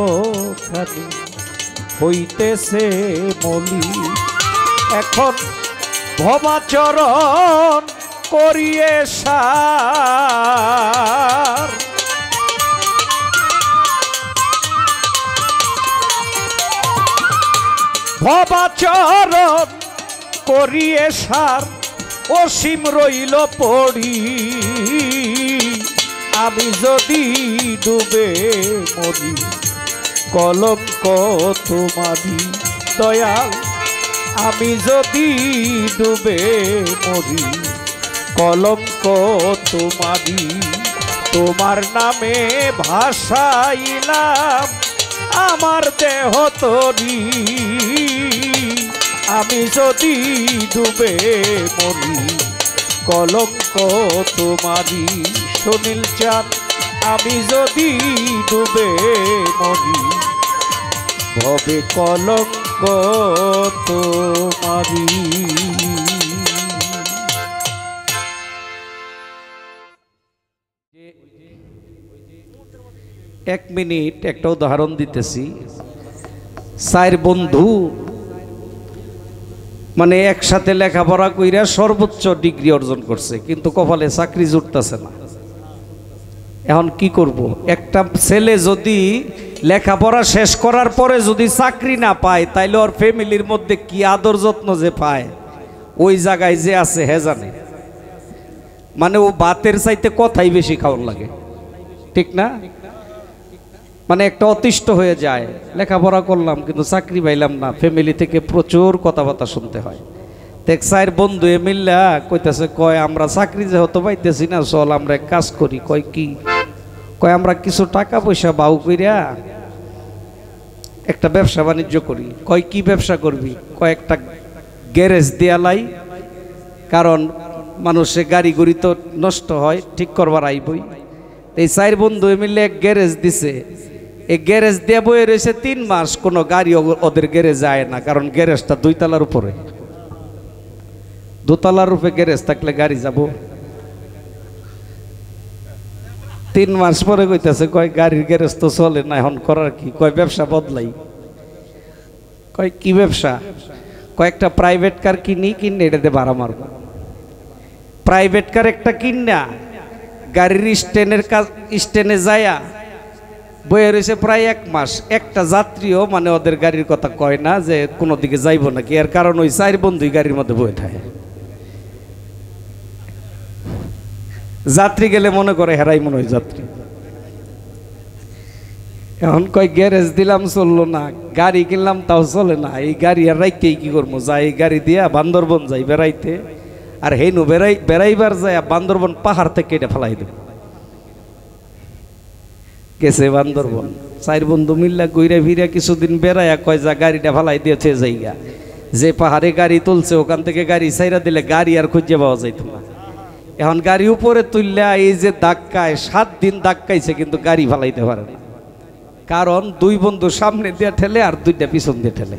খানি হইতেছে মলি এখন ভবাচরণ করিয়ে সার ভবাচরণ করিয়ে সার অসীম রইল পড়ি আমি যদি ডুবে মরি কলঙ্ক তোমারি দয়াল আমি যদি ডুবে মরি কলঙ্ক তোমারি তোমার নামে ভাসাইলাম আমার দেহ তরি আমি যদি ডুবে মরি কলঙ্ক তোমারি সুনীল চাঁদ আমি যদি ডুবে মরি ভবে কলঙ্ক তোমারি এক মিনিট একটা উদাহরণ দিতেছি চার বন্ধু মানে একসাথে লেখাপড়া কইরা সর্বোচ্চ ডিগ্রি অর্জন করছে কিন্তু কপালে চাকরি জুটতেছে না এখন কি করব একটা ছেলে যদি লেখাপড়া শেষ করার পরে যদি চাকরি না পায় তাইলে ওর ফ্যামিলির মধ্যে কি আদর যত্ন যে পায় ওই জায়গায় যে আছে হে জানে মানে ও ভাতের চাইতে কথাই বেশি খাওয়ার লাগে ঠিক না মানে একটা অতিষ্ঠ হয়ে যায় লেখাপড়া করলাম কিন্তু চাকরি পাইলাম না ফ্যামিলি থেকে প্রচুর কথাবার্তা শুনতে হয় দেখ স্যার বন্ধু মিল্লা কইতেছে কয় আমরা চাকরি যেহেতু পাইতেছি না চল আমরা এক কাজ করি কয় কি কয় আমরা কিছু টাকা পয়সা বাউ কইরা একটা ব্যবসা বাণিজ্য করি কয় কি ব্যবসা করবি কয় একটা গ্যারেজ দেয়ালাই কারণ মানুষের গাড়ি গুড়ি তো নষ্ট হয় ঠিক করবার আইবই এই চার বন্ধু মিলে এক গ্যারেজ দিছে এই গ্যারেজ দিয়ে বয়ে রয়েছে 3 মাস কোনো গাড়ি ওদের গ্যারেজ যায় না কারণ গ্যারেজটা 2 তলার উপরে 2 তলার উপরে গ্যারেজ থাকলে গাড়ি যাব 3 মাস পরে কইতেছে কয় গাড়ির গ্যারেজ তো চলে না এখন করার কি কয় ব্যবসা বদলাই কয় কি ব্যবসা কয়েকটা প্রাইভেট কার কিনে এটাতে ভাড়া মারবো প্রাইভেট কার একটা কিনা গাড়ির স্ট্যান্ডে যায়া বয়ে রয়েছে প্রায় 1 মাস একটা যাত্রীও মানে ওদের গাড়ির কথা কয় না যে কোনো দিকে যাইব নাকি এর কারণ ওই 4 বন্ধুই গাড়ির মধ্যে বয়ে থাকে যাত্রী গেলে মনে করে হেরাই মনে হয় যাত্রী এখন কয় গ্যারেজ দিলাম চললো না গাড়ি কিনলাম তাও চলে না এই গাড়ি আর রাইতেই কি করবো যাই এই গাড়ি দিয়া বান্দরবন যাই বেড়াইতে আর হেনু বেড়াইবার যায় বান্দরবন পাহাড় থেকে এটা ফেলাই দেব গেছে বান্দরবন 4 বন্ধু মিল্লা ঘুরে ফিরে কিছুদিন বেড়াইয়া কয় যা গাড়িটা ফেলাই দিয়েছে যাইগা যে পাহাড়ে গাড়ি তুলছে ওখান থেকে গাড়ি ছাইরা দিলে গাড়ি আর খুঁজে পাওয়া যাইত না এখন গাড়ি উপরে তুললে এই যে ধাক্কায় 7 দিন ধাক্কাইছে কিন্তু গাড়ি ফেলাইতে পারে না কারণ 2 বন্ধু সামনে দিয়ে ঠেলে আর 2টা পিছন দিয়ে ঠেলে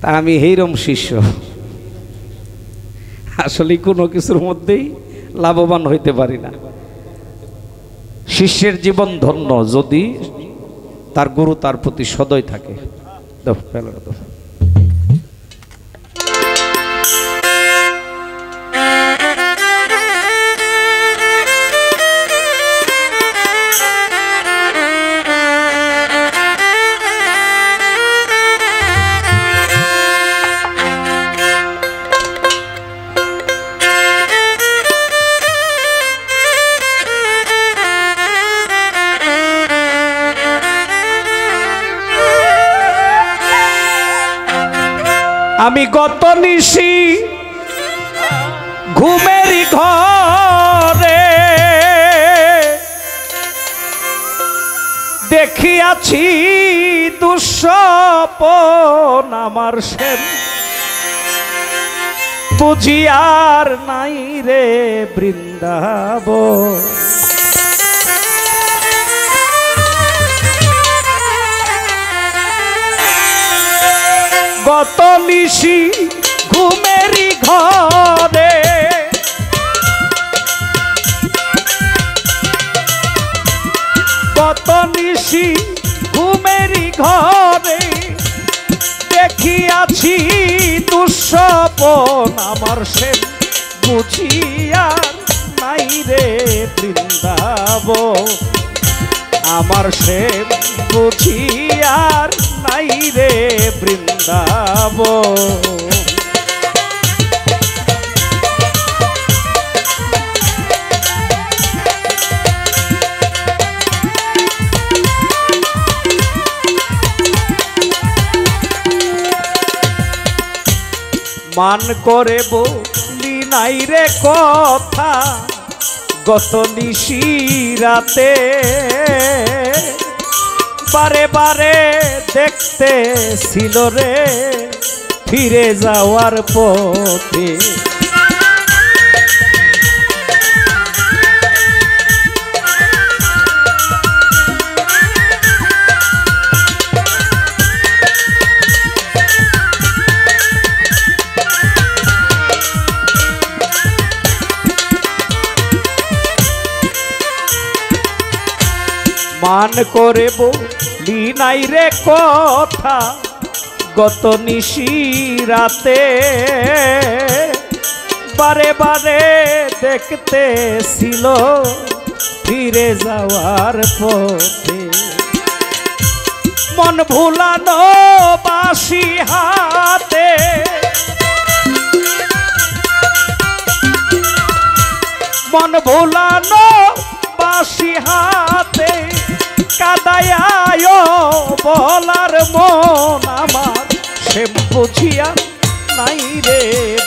তা আমি এইরম শিষ্য আসলে কোনো কিছুর মধ্যেই লাভবান হইতে পারি না শিষ্যের জীবন ধন্য যদি তার গুরু তার প্রতি সদয় থাকে আমি গত নিশি ঘুমেরই ঘরে দেখিয়াছি দুঃস্বপন আমার সেন বুঝি আর নাই রে বৃন্দাবন। গত নিশি ঘুমেরই ঘরে গত নিশি ঘুমেরই ঘরে দেখিয়াছি দুঃস্বপন আমার সে বুঝিয়ার নাই রে বৃন্দাবন। আমার সে বুঝিয়ার নাই রে বৃন্দাবন। মান করে বলি নাই রে কথা গত নিশি রাতে বারে বারে দেখতে ছিল রে ফিরে যাওয়ার পথে। মান করে বলি নাই রে কথা গত নিশি রাতে বারে বারে দেখতে ছিল ফিরে যাওয়ার পথে। মন ভুলানো বাঁশি হাতে মন ভুলানো বাঁশি হাতে কাদায়ায় বলার মন আমার সে বুঝিয়া নাই রে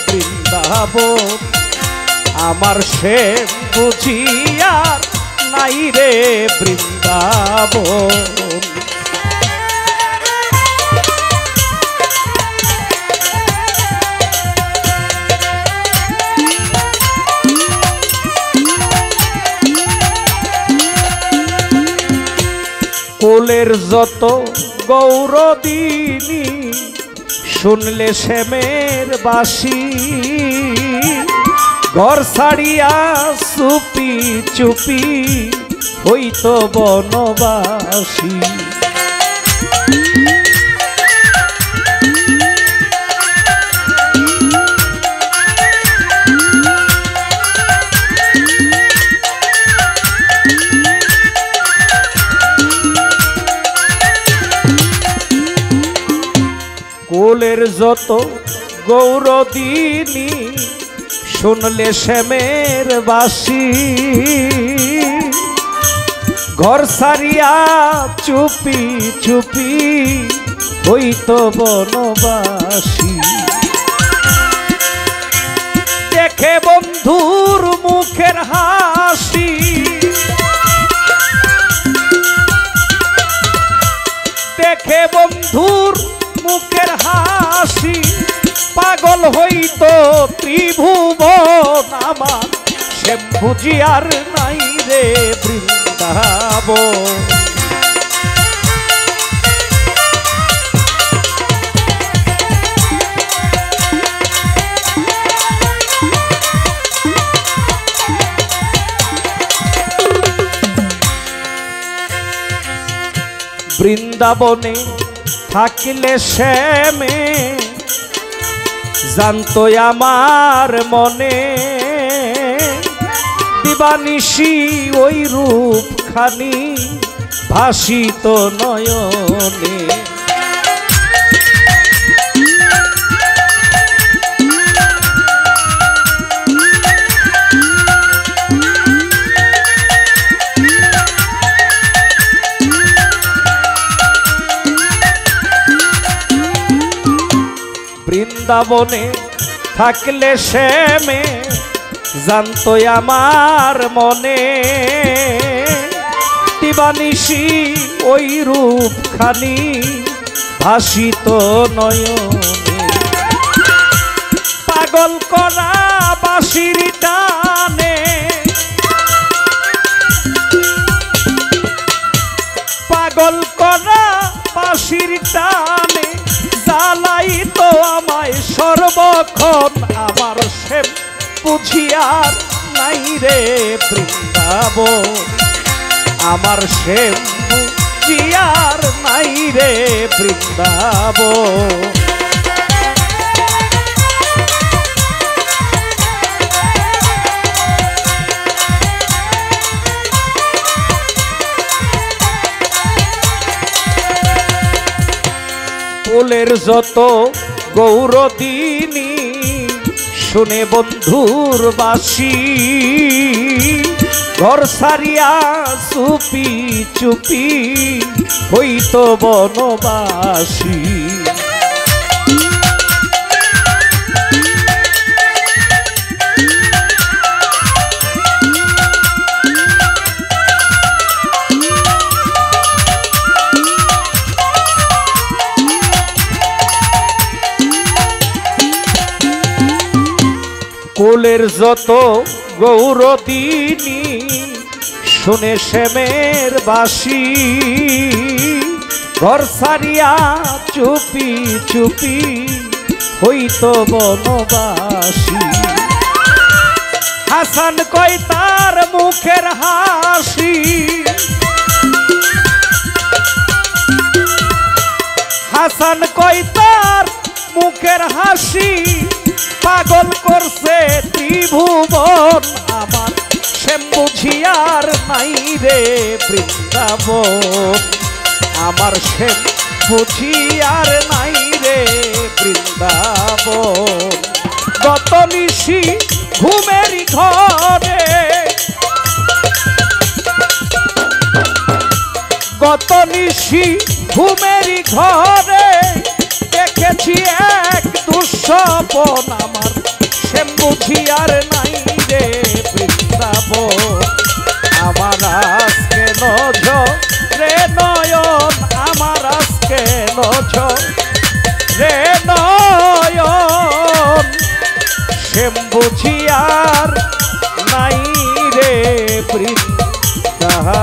বৃন্দাবন। আমার সে বুঝিয়া নাই রে বৃন্দাবন। কোলের যত গৌরদিনী শুনলে শ্যামের বাসি ঘর ছাড়িয়া চুপি চুপি হইতো বনবাসী। কোলের যত গৌরদিনী শুনলে শ্যামের বাসি ঘর ছাড়িয়া চুপি চুপি হইতো বনবাসী। দেখে বন্ধুর মুখের হাসি দেখে বন্ধুর মুখের হাসি পাগল হইতো ত্রিভুবন আমার সে বুঝিয়ার নাই রে বৃন্দাবন। বৃন্দাবনে থাকিলে শ্যামে জানতো আমার মনে দিবানিশি ওই রূপ খানি ভাসিত নয়নে। বৃন্দাবনে থাকলে শ্যামে জানতো আমার মনে দিবানিশি ওই রূপ খানি ভাসিত নয়নে পাগল করা বাঁশির টানে পাগল করা বাঁশির টানে জ্বালাই তো আমায় সর্বক্ষণ আমার সে বুঝিয়ার নাই রে বৃন্দাবন আমার সে বুঝিয়ার নাই রে বৃন্দাবন ফুলের যত গৌরদিনী শুনে বন্ধুর বাসি ঘর সারিয়া চুপি চুপি হইত বনবাসী কুলের যত গৌরদিনী শুনে শ্যামের বাসি ঘর সারিয়া চুপি চুপি হইত বনবাসী হাসান কয় তার মুখের হাসি হাসান কয় তার মুখের হাসি পাগল করছে ত্রিভুবন আমার শ্যাম বুঝিয়ার নাই রে বৃন্দাবন আমার শ্যাম বুঝিয়ার নাই রে বৃন্দাবন গত নিশি ঘুমের ঘরে গত নিশি ঘুমের ঘরে দেখেছি এক দুঃস্বপন আমার শ্যাম বুঝিয়ার নাই রে বৃন্দাবন আমার আজকে নজর রে নয়ন আমার আজকে নজর রে নয়ন শ্যাম বুঝিয়ার নাই রে বৃন্দাবন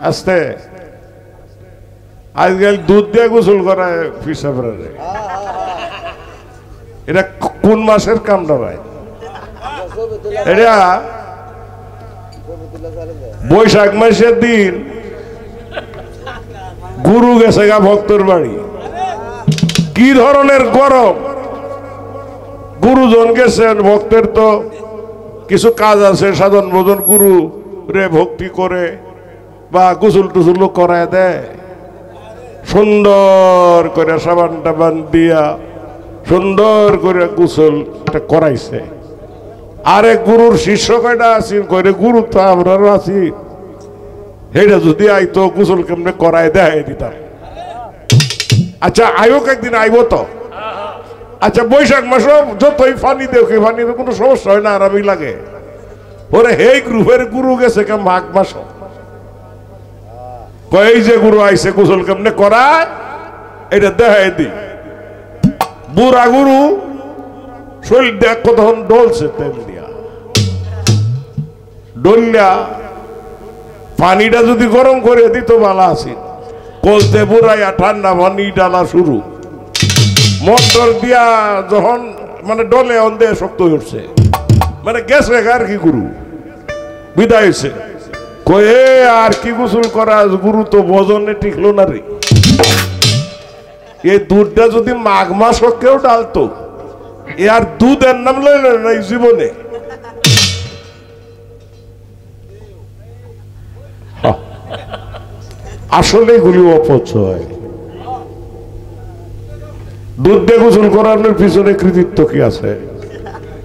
আস্তে আজকাল দুধ দিয়ে গোসল করায় ফিসাবরা এটা কোন মাসের কামটা ভাই এটা বৈশাখ মাসের দিন গুরু গেছে গা ভক্তর বাড়ি কি ধরনের গরম গুরুজন গেছেন ভক্তের তো কিছু কাজ আছে সাধন ভোজন গুরু রে ভক্তি করে বা গোসল টুসুল করায় দেয় সুন্দর করে সাবান টাবান দিয়া সুন্দর করে গোসলটা করাইছে আরে গুরুর শিষ্য কয়টা আছি করে গুরু তো আমরাও আছি সেটা যদি আইতো গোসল কেমনে করায় দেয় দিতাম আচ্ছা আয়োক একদিন আইব তো আচ্ছা বৈশাখ মাসও যতই ফানি দেখে ফানিতে কোনো সমস্যা হয় না আরামই লাগে ওরে হে গ্রুপের গুরু গেছে কে মাঘ মাস কয় এই যে গুরু আইছে গোসল কেমনে করায় এটা দেখাই দি। বুড়া গুরু শরীর দেখ কতক্ষণ ডলছে, তেল দিয়া ডলিয়া পানিটা যদি গরম করে দিত ভালো আছে। কলতে বুড়াইয়া ঠান্ডা পানি ডালা শুরু, মোটর দিয়া যখন মানে ডলে অন্ধে শক্ত হচ্ছে, মানে গেছে আর কি গুরু বিদায় হয়েছে। কয়ে আর কি গোসল করা, গুরু তো বজনে টিকলো না রে। এই দুধটা যদি মাঘ মাস কেউ ডালতো, এ আর দুধের নাম লইল না জীবনে। আসলে এগুলি অপচয়। দুধ দিয়ে গোসল করানোর পিছনে কৃতিত্ব কি আছে?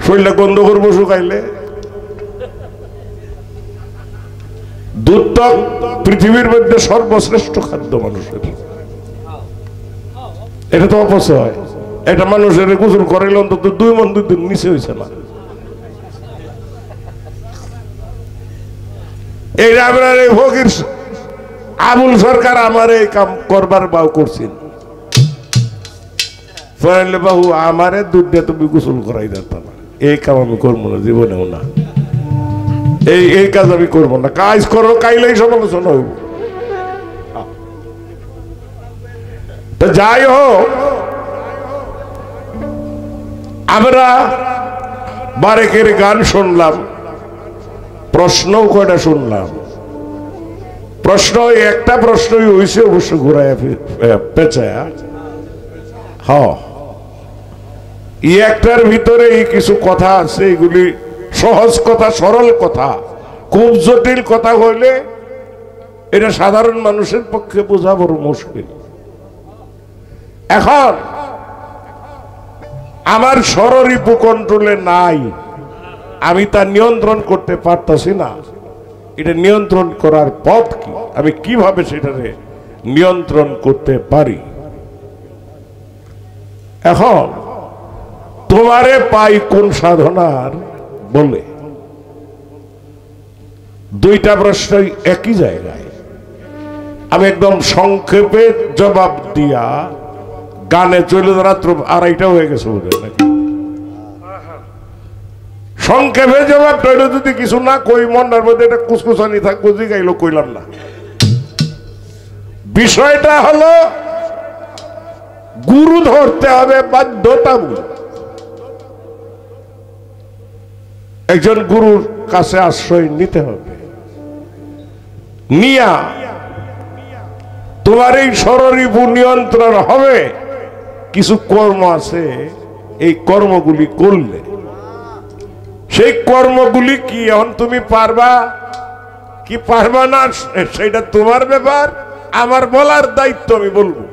শরীরটা গন্ধ করবো শুকাইলে। দুধ তো পৃথিবীর মধ্যে সর্বশ্রেষ্ঠ খাদ্য মানুষের, এটা তো অপচয়। এটা মানুষের গোসল করাইলে অন্তত 2 মণ দুধ নিচে হয়েছে না। এই আপনার এই ফকির আবুল সরকার আমার এই কাম করবার বাউ করছেন। বাবু আমারে দুধ দিয়ে তুমি গোসল করাই দিত না, এই কাম আমি করবো না, জীবনেও না। এই কাজ আমি করবো না। কাজ করো, কাইলেই সমালোচনা হইব। তো যাই হোক, আমরা বারেকের গান শুনলাম, প্রশ্নও কয়টা শুনলাম। প্রশ্ন একটা প্রশ্নই হয়েছে, অবশ্য ঘুরাইয়া পেঁচায়া। এই একটার ভিতরে কিছু কথা আছে, এগুলি সহজ কথা, সরল কথা। খুব জটিল কথা হইলে এটা সাধারণ মানুষের পক্ষে বোঝা বড় মুশকিল। এখন আমার ষড়রিপু কন্ট্রোলে নাই, আমি তা নিয়ন্ত্রণ করতে পারতাছি না। এটা নিয়ন্ত্রণ করার পথ কি, আমি কিভাবে সেটাকে নিয়ন্ত্রণ করতে পারি? এখন তোমারে পাই কোন সাধনার বলে, দুইটা প্রশ্নই একই জায়গায়। আমি একদম সংক্ষেপে জবাব দিয়া গানে চলে, রাত্র 2:30 হয়ে গেছে বোধহয় নাকি। সংক্ষেপে জবাব তৈরি যদি কিছু না কই, মনের মধ্যে এটা কুসকুসানি থাকবো, জিগাইল কইলাম না। বিষয়টা হলো গুরু ধরতে হবে বাধ্যতামূলক। একজন গুরুর কাছে আশ্রয় নিতে হবে। নিয়া তোমার এই ষড়রিপু নিয়ন্ত্রণ হবে। কিছু কর্ম আছে, এই কর্মগুলি করলে, সেই কর্মগুলি কি এখন তুমি পারবা কি পারবা না সেটা তোমার ব্যাপার, আমার বলার দায়িত্ব আমি বলবো।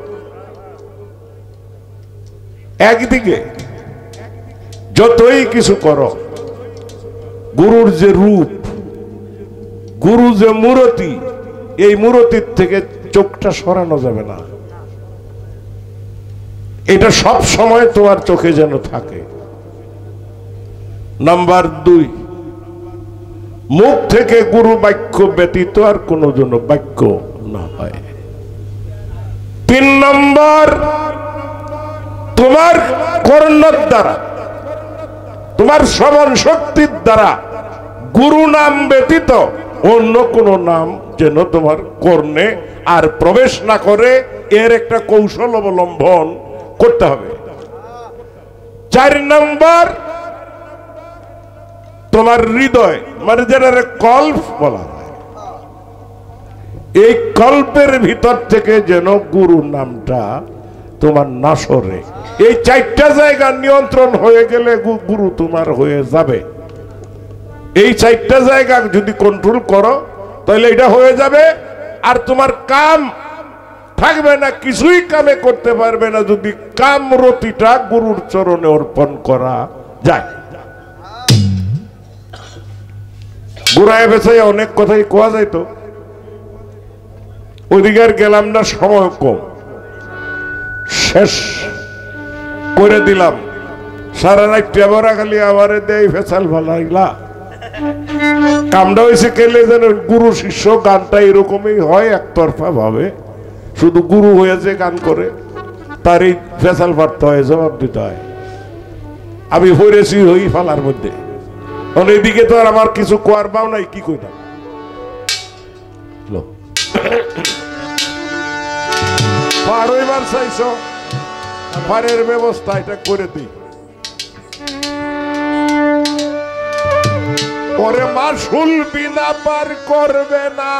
একদিকে যতই কিছু করো, গুরুর যে রূপ, গুরু যে মূরতি, এই মূরতির থেকে চোখটা সরানো যাবে না। এটা সব সময় তোমার চোখে যেন থাকে। নাম্বার 2, মুখ থেকে গুরু বাক্য ব্যতীত আর কোনো যেন বাক্য না হয়। 3 নম্বর, তোমার কর্ণের দ্বারা, তোমার শ্রবণ শক্তির দ্বারা গুরু নাম ব্যতীত অন্য কোন নাম যেন তোমার কর্ণে আর প্রবেশ না করে, এর একটা কৌশল অবলম্বন করতে হবে। 4 নম্বর, তোমার হৃদয়, মানে যেটা কল্প বলা হয়, এই কল্পের ভিতর থেকে যেন গুরু নামটা তোমার না সরে। এই 4টা জায়গা নিয়ন্ত্রণ হয়ে গেলে গুরু তোমার হয়ে যাবে। এই 4টা জায়গা যদি কন্ট্রোল করো তাহলে এটা হয়ে যাবে। আর তোমার কাম থাকবে না, কিছুই কামে করতে পারবে না যদি কামরতিটা গুরুর চরণে অর্পণ করা যায়। গুড়ায় বেছাই অনেক কথাই কোয়া যায়, তো ওইদিকে আর গেলাম না, সময় কম, শেষ করে দিলাম। সারা রাত টেবরা খালি আমারে দেয় ফেসাল ভালাইলা, কামটা হয়েছে কেলে জানেন, গুরু শিষ্য গানটা এরকমই হয় একতরফা ভাবে, শুধু গুরু হয়েছে গান করে তার এই ফেসাল পারতে হয়, জবাব দিতে হয়। আমি হইরেছি হই ফালার মধ্যে, এইদিকে তো আর আমার কিছু কোয়ার পাও নাই, কি কইতাম। পার হইবার চাইছ, পারের ব্যবস্থা এটা করে দিই। ওরে মাসুল বিনা পার করবে না,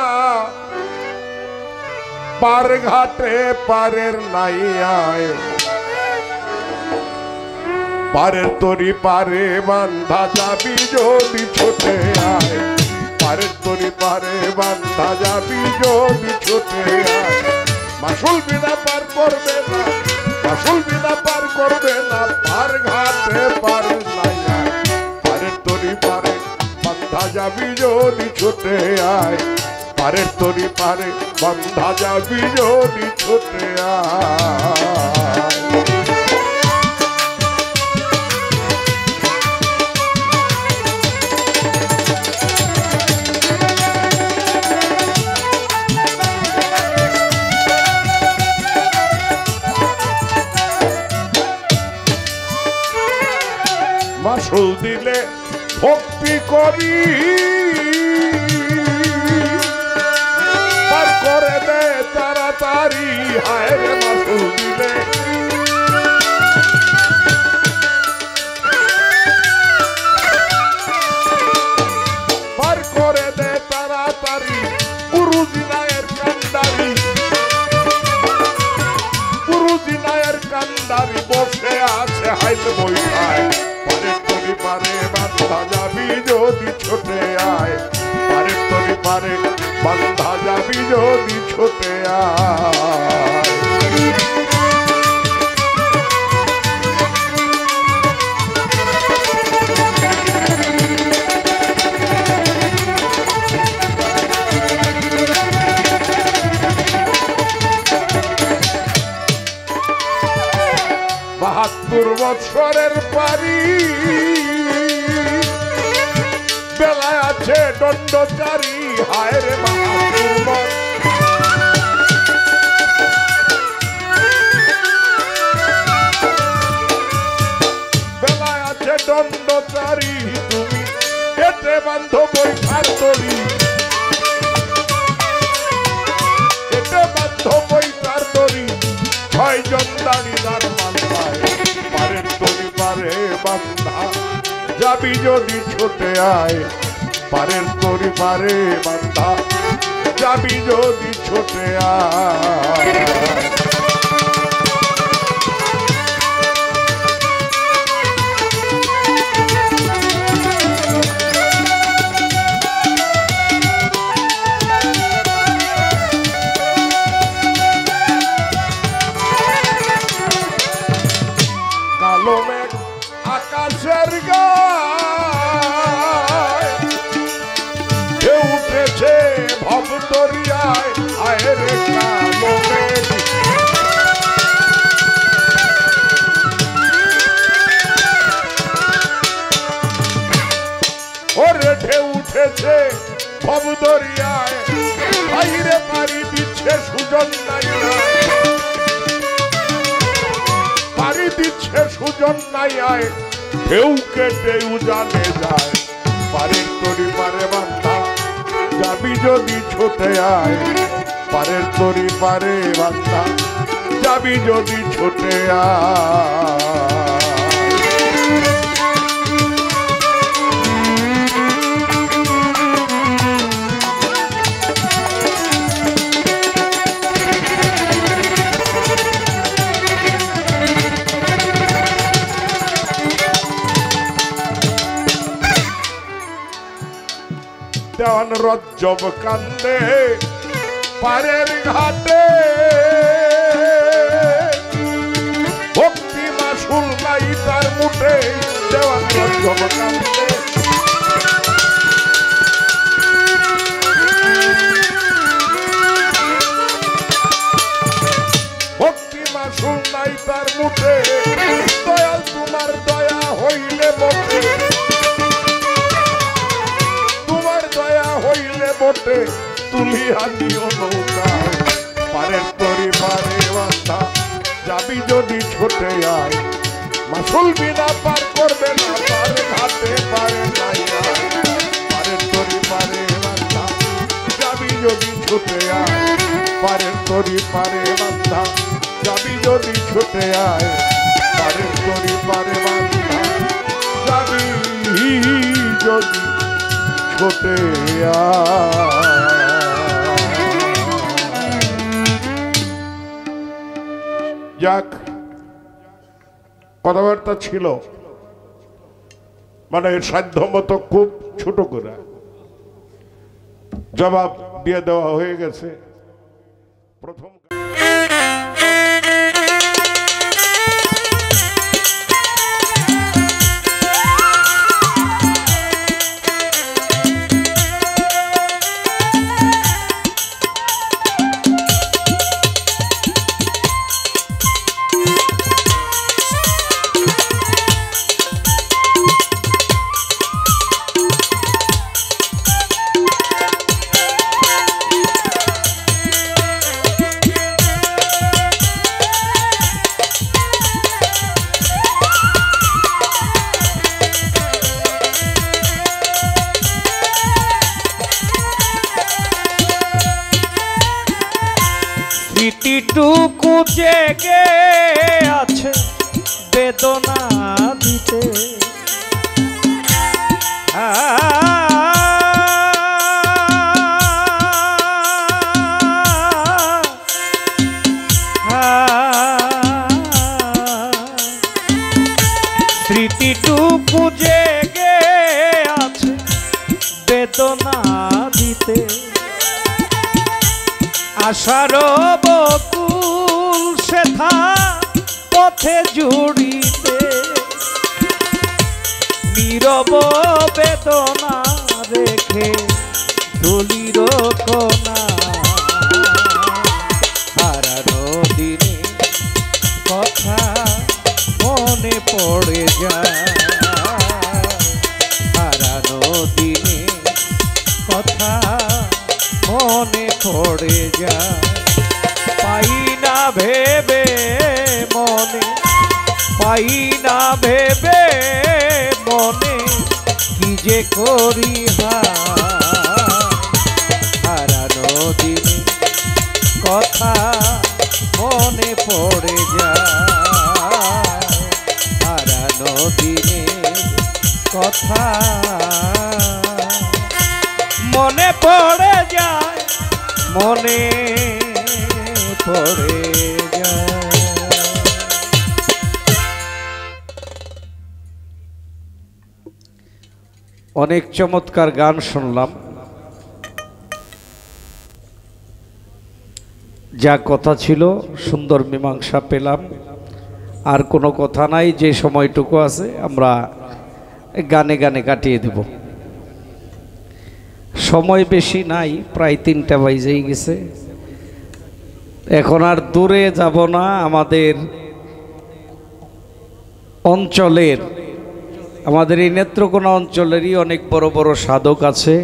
পার ঘাটে পারের নাই আয়, পারের তরি পারে বান্ধা যাবি যদি ছোটে আয়, পারের তরি পারে বান্ধা যাবি যদি ছোটে আয়। মাসুল বিনা পার করবে না, মাসুল বিনা পার করবে না, পার ঘাটে পারের নাই আয়, পারের তরি পারে বান্ধা যাবি যদি ছোটে আয়, পারের তরি পারে বান্ধা যাবি যদি ছোটে আয়। মাসুল দিলে ভক্তি করি, পার করে দে তাড়াতাড়ি, হায় রে মাসুল দিলে পার করে দে তাড়াতাড়ি। গুরুজি নায়ের কান্ডারি, গুরুজি নায়ের কান্ডারি বসে আছে হাইল বৈঠায়, পারের তরি পারে বান্ধা যাবি যদি ছোটে আয়, পারের তরি পারে বান্ধা যাবি যদি ছোটে আয়। বাহাত্তর বৎসরের পারি, বেলায় আছে দণ্ডচারী, হায় রে বাহাত্তর বেলায় আছে দণ্ডচারী, তুমি পেটে বান্ধ বৈঠার তরি, পেটে বান্ধ বৈঠার তরি, ছয়জন দাঁড়িদার মান্দায়, পারের তরি পারে বান্ধা যাবি যদি ছোটে আয়, পারের তরি পারে বান্ধা যাবি যদি ছোটে আয়। কালো মেঘ আকাশের গায় উঠেছে ভব দরিয়ায়, আয় রে কালো মেঘ ওরে ঢেউ উঠেছে ভব দরিয়ায়, বাইরে পাড়ি দিচ্ছে সুজন নাই, পাড়ি দিচ্ছে সুজন নাই আয়, ঢেউ কেটে উজানে যায়, পারের তরি পারে বান্ধা যাবি যদি ছোটে আয়, পারের তরি পারে বান্ধা যাবি যদি ছোটে আয়। দেওয়ান রজ্জব কান্দে পারের ঘাটে, ভক্তি মাসুল নাই তার মুঠে, দেওয়ান রজ্জব কান্দে ভক্তি মাসুল নাই তার মুঠে, দয়াল তোমার দয়া হইলে বটে, তুলিয়া দিও নৌকায় পারের তরি পারে বান্ধা যাবি যদি ছোটে আয় মাসুল বিনা পার করবে না পার ঘাটে পারে নাই পারের তরি পারে বান্ধা যাবি যদি ছোটে আয় পারের তরি পারে বান্ধা যাবি যদি ছোটে আয় পারের তরি পারে বান্ধা যাবি যদি ছোটে যাক কথাবার্তা ছিল মানে সাধ্য মতো খুব ছোট করে জবাব দিয়ে দেওয়া হয়ে গেছে প্রথম স্মৃতিটুকু জেগে আছে বেদনা দিতে স্মৃতিটুকু জেগে আছে বেদনা দিতে আশার বকুল সেথা পথে জুড়িতে নীরব বেদনা রেখে ধুলির কোনা হারানো দিনে কথা মনে পড়ে যায় হারানো দিনে কথা মনে পড়ে যায় পাই না ভেবে মনে পাই না ভেবে মনে কি যে করি হারানো দিনে কথা মনে পড়ে যায় হারানো দিনে কথা মনে পড়ে যায় মনে পড়ে যায়। অনেক চমৎকার গান শুনলাম যা কথা ছিল সুন্দর মীমাংসা পেলাম আর কোনো কথা নাই যে সময়টুকু আছে আমরা গানে গানে কাটিয়ে দেব সময় বেশি নাই প্রায় 3টা বাজেই গেছে এখন আর দূরে যাব না আমাদের অঞ্চলের আমাদের এই নেত্রকোনা অঞ্চলেরই অনেক বড় বড় সাধক আছে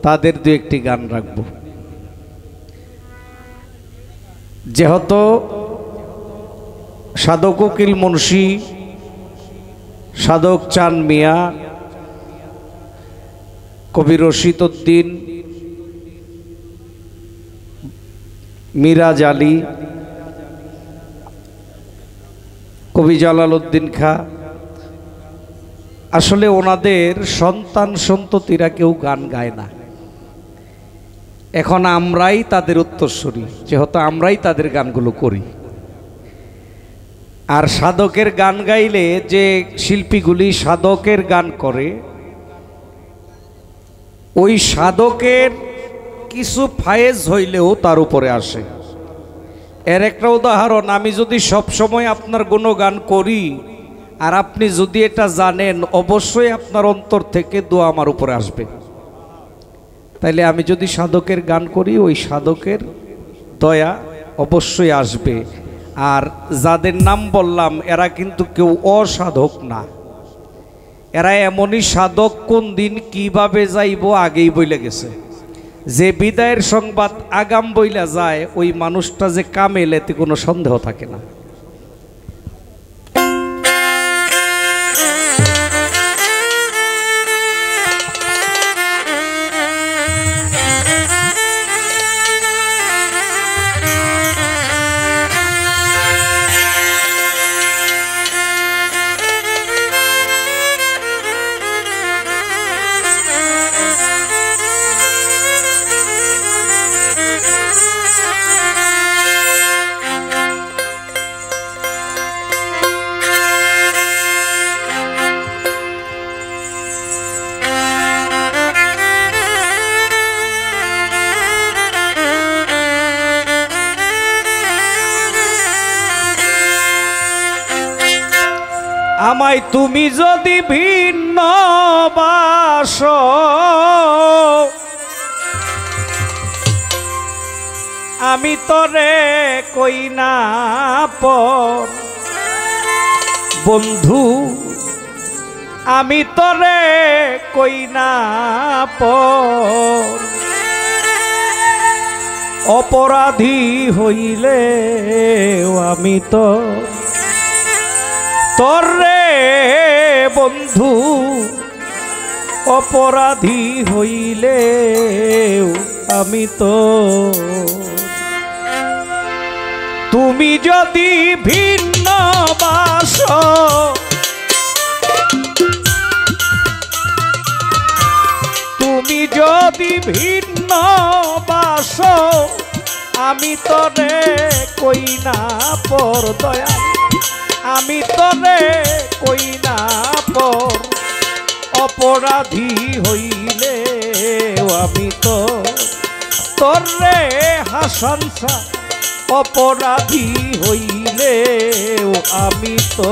তাদের দু একটি গান রাখব যেহেতু সাধক উকিল মুন্সি সাধক চান মিয়া কবি রশিদ উদ্দিন মিরাজ আলী কবি জালাল উদ্দিন খা আসলে ওনাদের সন্তান সন্ততিরা কেউ গান গায় না এখন আমরাই তাদের উত্তরসূরি যেহেতু আমরাই তাদের গানগুলো করি আর সাধকের গান গাইলে যে শিল্পীগুলি সাধকের গান করে ওই সাধকের কিছু ফায়েজ হইলেও তার উপরে আসে এর একটা উদাহরণ আমি যদি সব সময় আপনার গুণগান করি আর আপনি যদি এটা জানেন অবশ্যই আপনার অন্তর থেকে দোয়া আমার উপরে আসবে তাইলে আমি যদি সাধকের গান করি ওই সাধকের দয়া অবশ্যই আসবে আর যাদের নাম বললাম এরা কিন্তু কেউ অসাধক না এরা এমনই সাধক কোন দিন কিভাবে যাইব আগেই বলে গেছে যে বিদায়ের সংবাদ আগাম বইলা যায় ওই মানুষটা যে কামেল এতে কোনো সন্দেহ থাকে না। আমায় তুমি যদি ভিন্ন বাসো, আমি তরে কই না পর বন্ধু, আমি তরে কই না পর অপরাধী হইলে আমি তো তরে বন্ধু অপরাধী হইলে আমি তো। তুমি যদি ভিন্ন বাসো, তুমি যদি ভিন্ন বাসো, আমি তরে কই না পর দয়া, আমি তরে কই না পর অপরাধী হইলে আমি তো তরে হাসানসা অপরাধী হইলে আমি তো।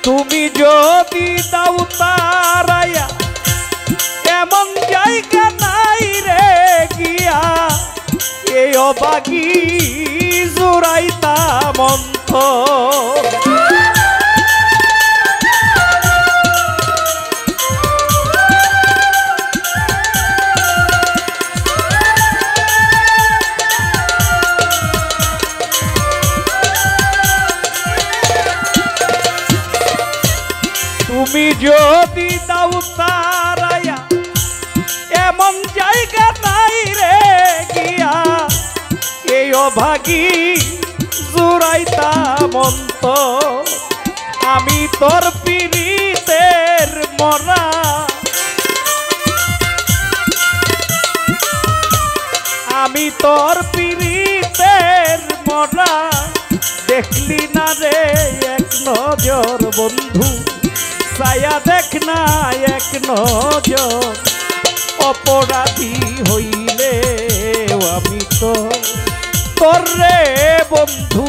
তুমি যদি দাও তারাইয়া, এমন জায়গা নাই রে গিয়া এই অবাগী জোড়াইতা মন্থ। তুমি যদি দাও তারাইয়া, এমন জায়গা নাই রে গিয়া এই অভাগী জুড়াইতা মন্ত। আমি তোর পীড়িতের মরা, আমি তোর পীড়িতের মরা, দেখলি না রে এক নজর বন্ধু, ছায়া দেখ না এক নজর অপরাধী হইলে আমি তো তোর রে বন্ধু,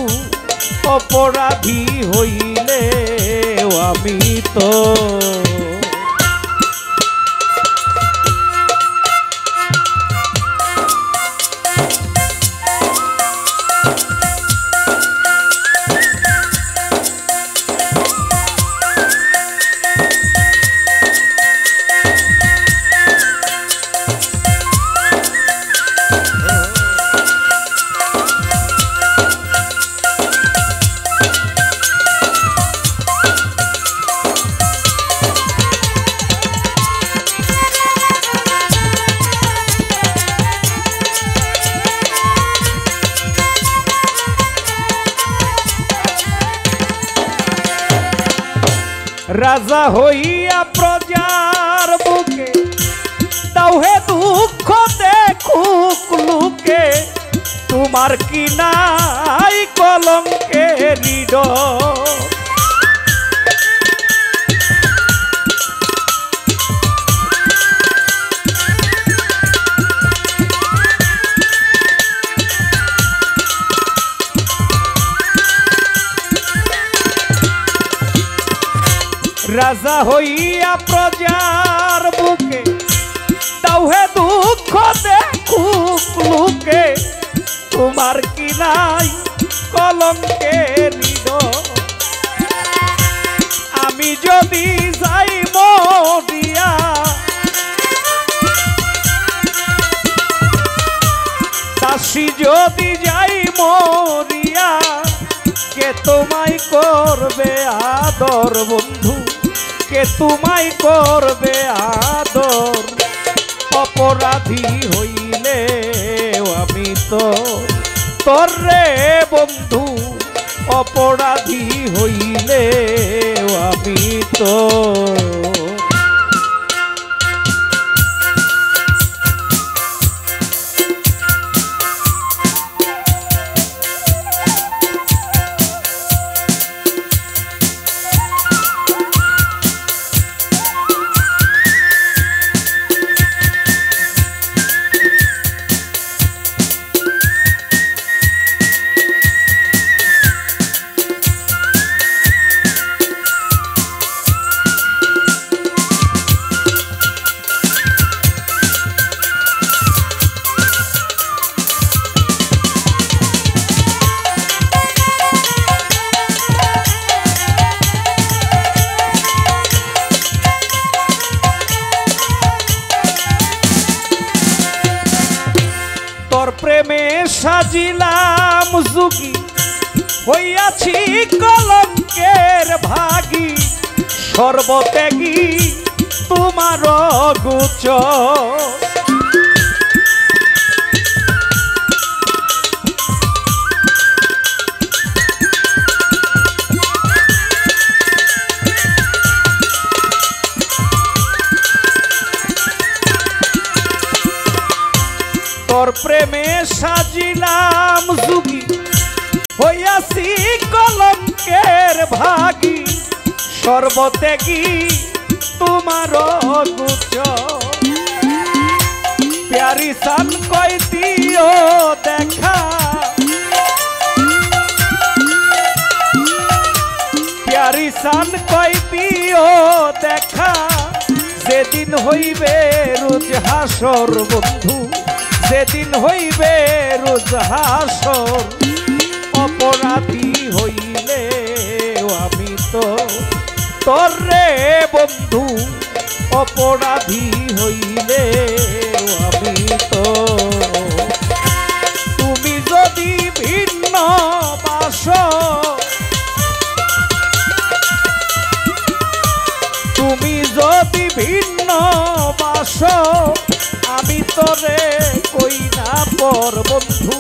অপরাধী হইলে আমি তো। রাজা হইয়া প্রজার বুকে দাও হে দুঃখ দেখুক লোকে, তোমার কি নাই কলঙ্কের হৃদয়। রাজা হইয়া প্রজার বুকে দাউহে দুঃখ দেখুক লোকে তোমার কি নাই কলঙ্কের হৃদয় আমি যদি যাই মরিয়া দাসী যদি যাই মরিয়া কে তোমায় করবে আদর বন্ধু কে তোমায় করবে আদর অপরাধী হইলে আমি তো তোর রে বন্ধু অপরাধী হইলে আমি তো প্রেমে সাজিলাম যুগী হইয়াছি কলঙ্কের ভাগী সর্বত্যাগী তোমার গোচর তোর প্রেমে সাজিলাম যুগী হইয়াছি কলঙ্কের ভাগী সর্বত্যাগী তোমার গোচর প্যারি সান কই দিও দেখা প্যারি সান কই দিও দেখা যেদিন হইবে রোজ হাসর বন্ধু যেদিন হইবে রোজ হাসর অপরাধী হইলে আমি তো তোর রে বন্ধু অপরাধী হইলে আমি তো তুমি যদি ভিন্ন বাস তুমি যদি ভিন্ন বাস আমি তোরে কই না পর বন্ধু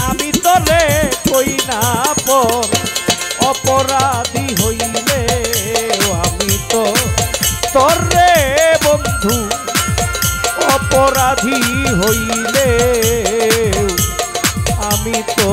আমি তোরে কই না পর অপরাধী হইলে আমি তো তোরে বন্ধু অপরাধী হইলে আমি তো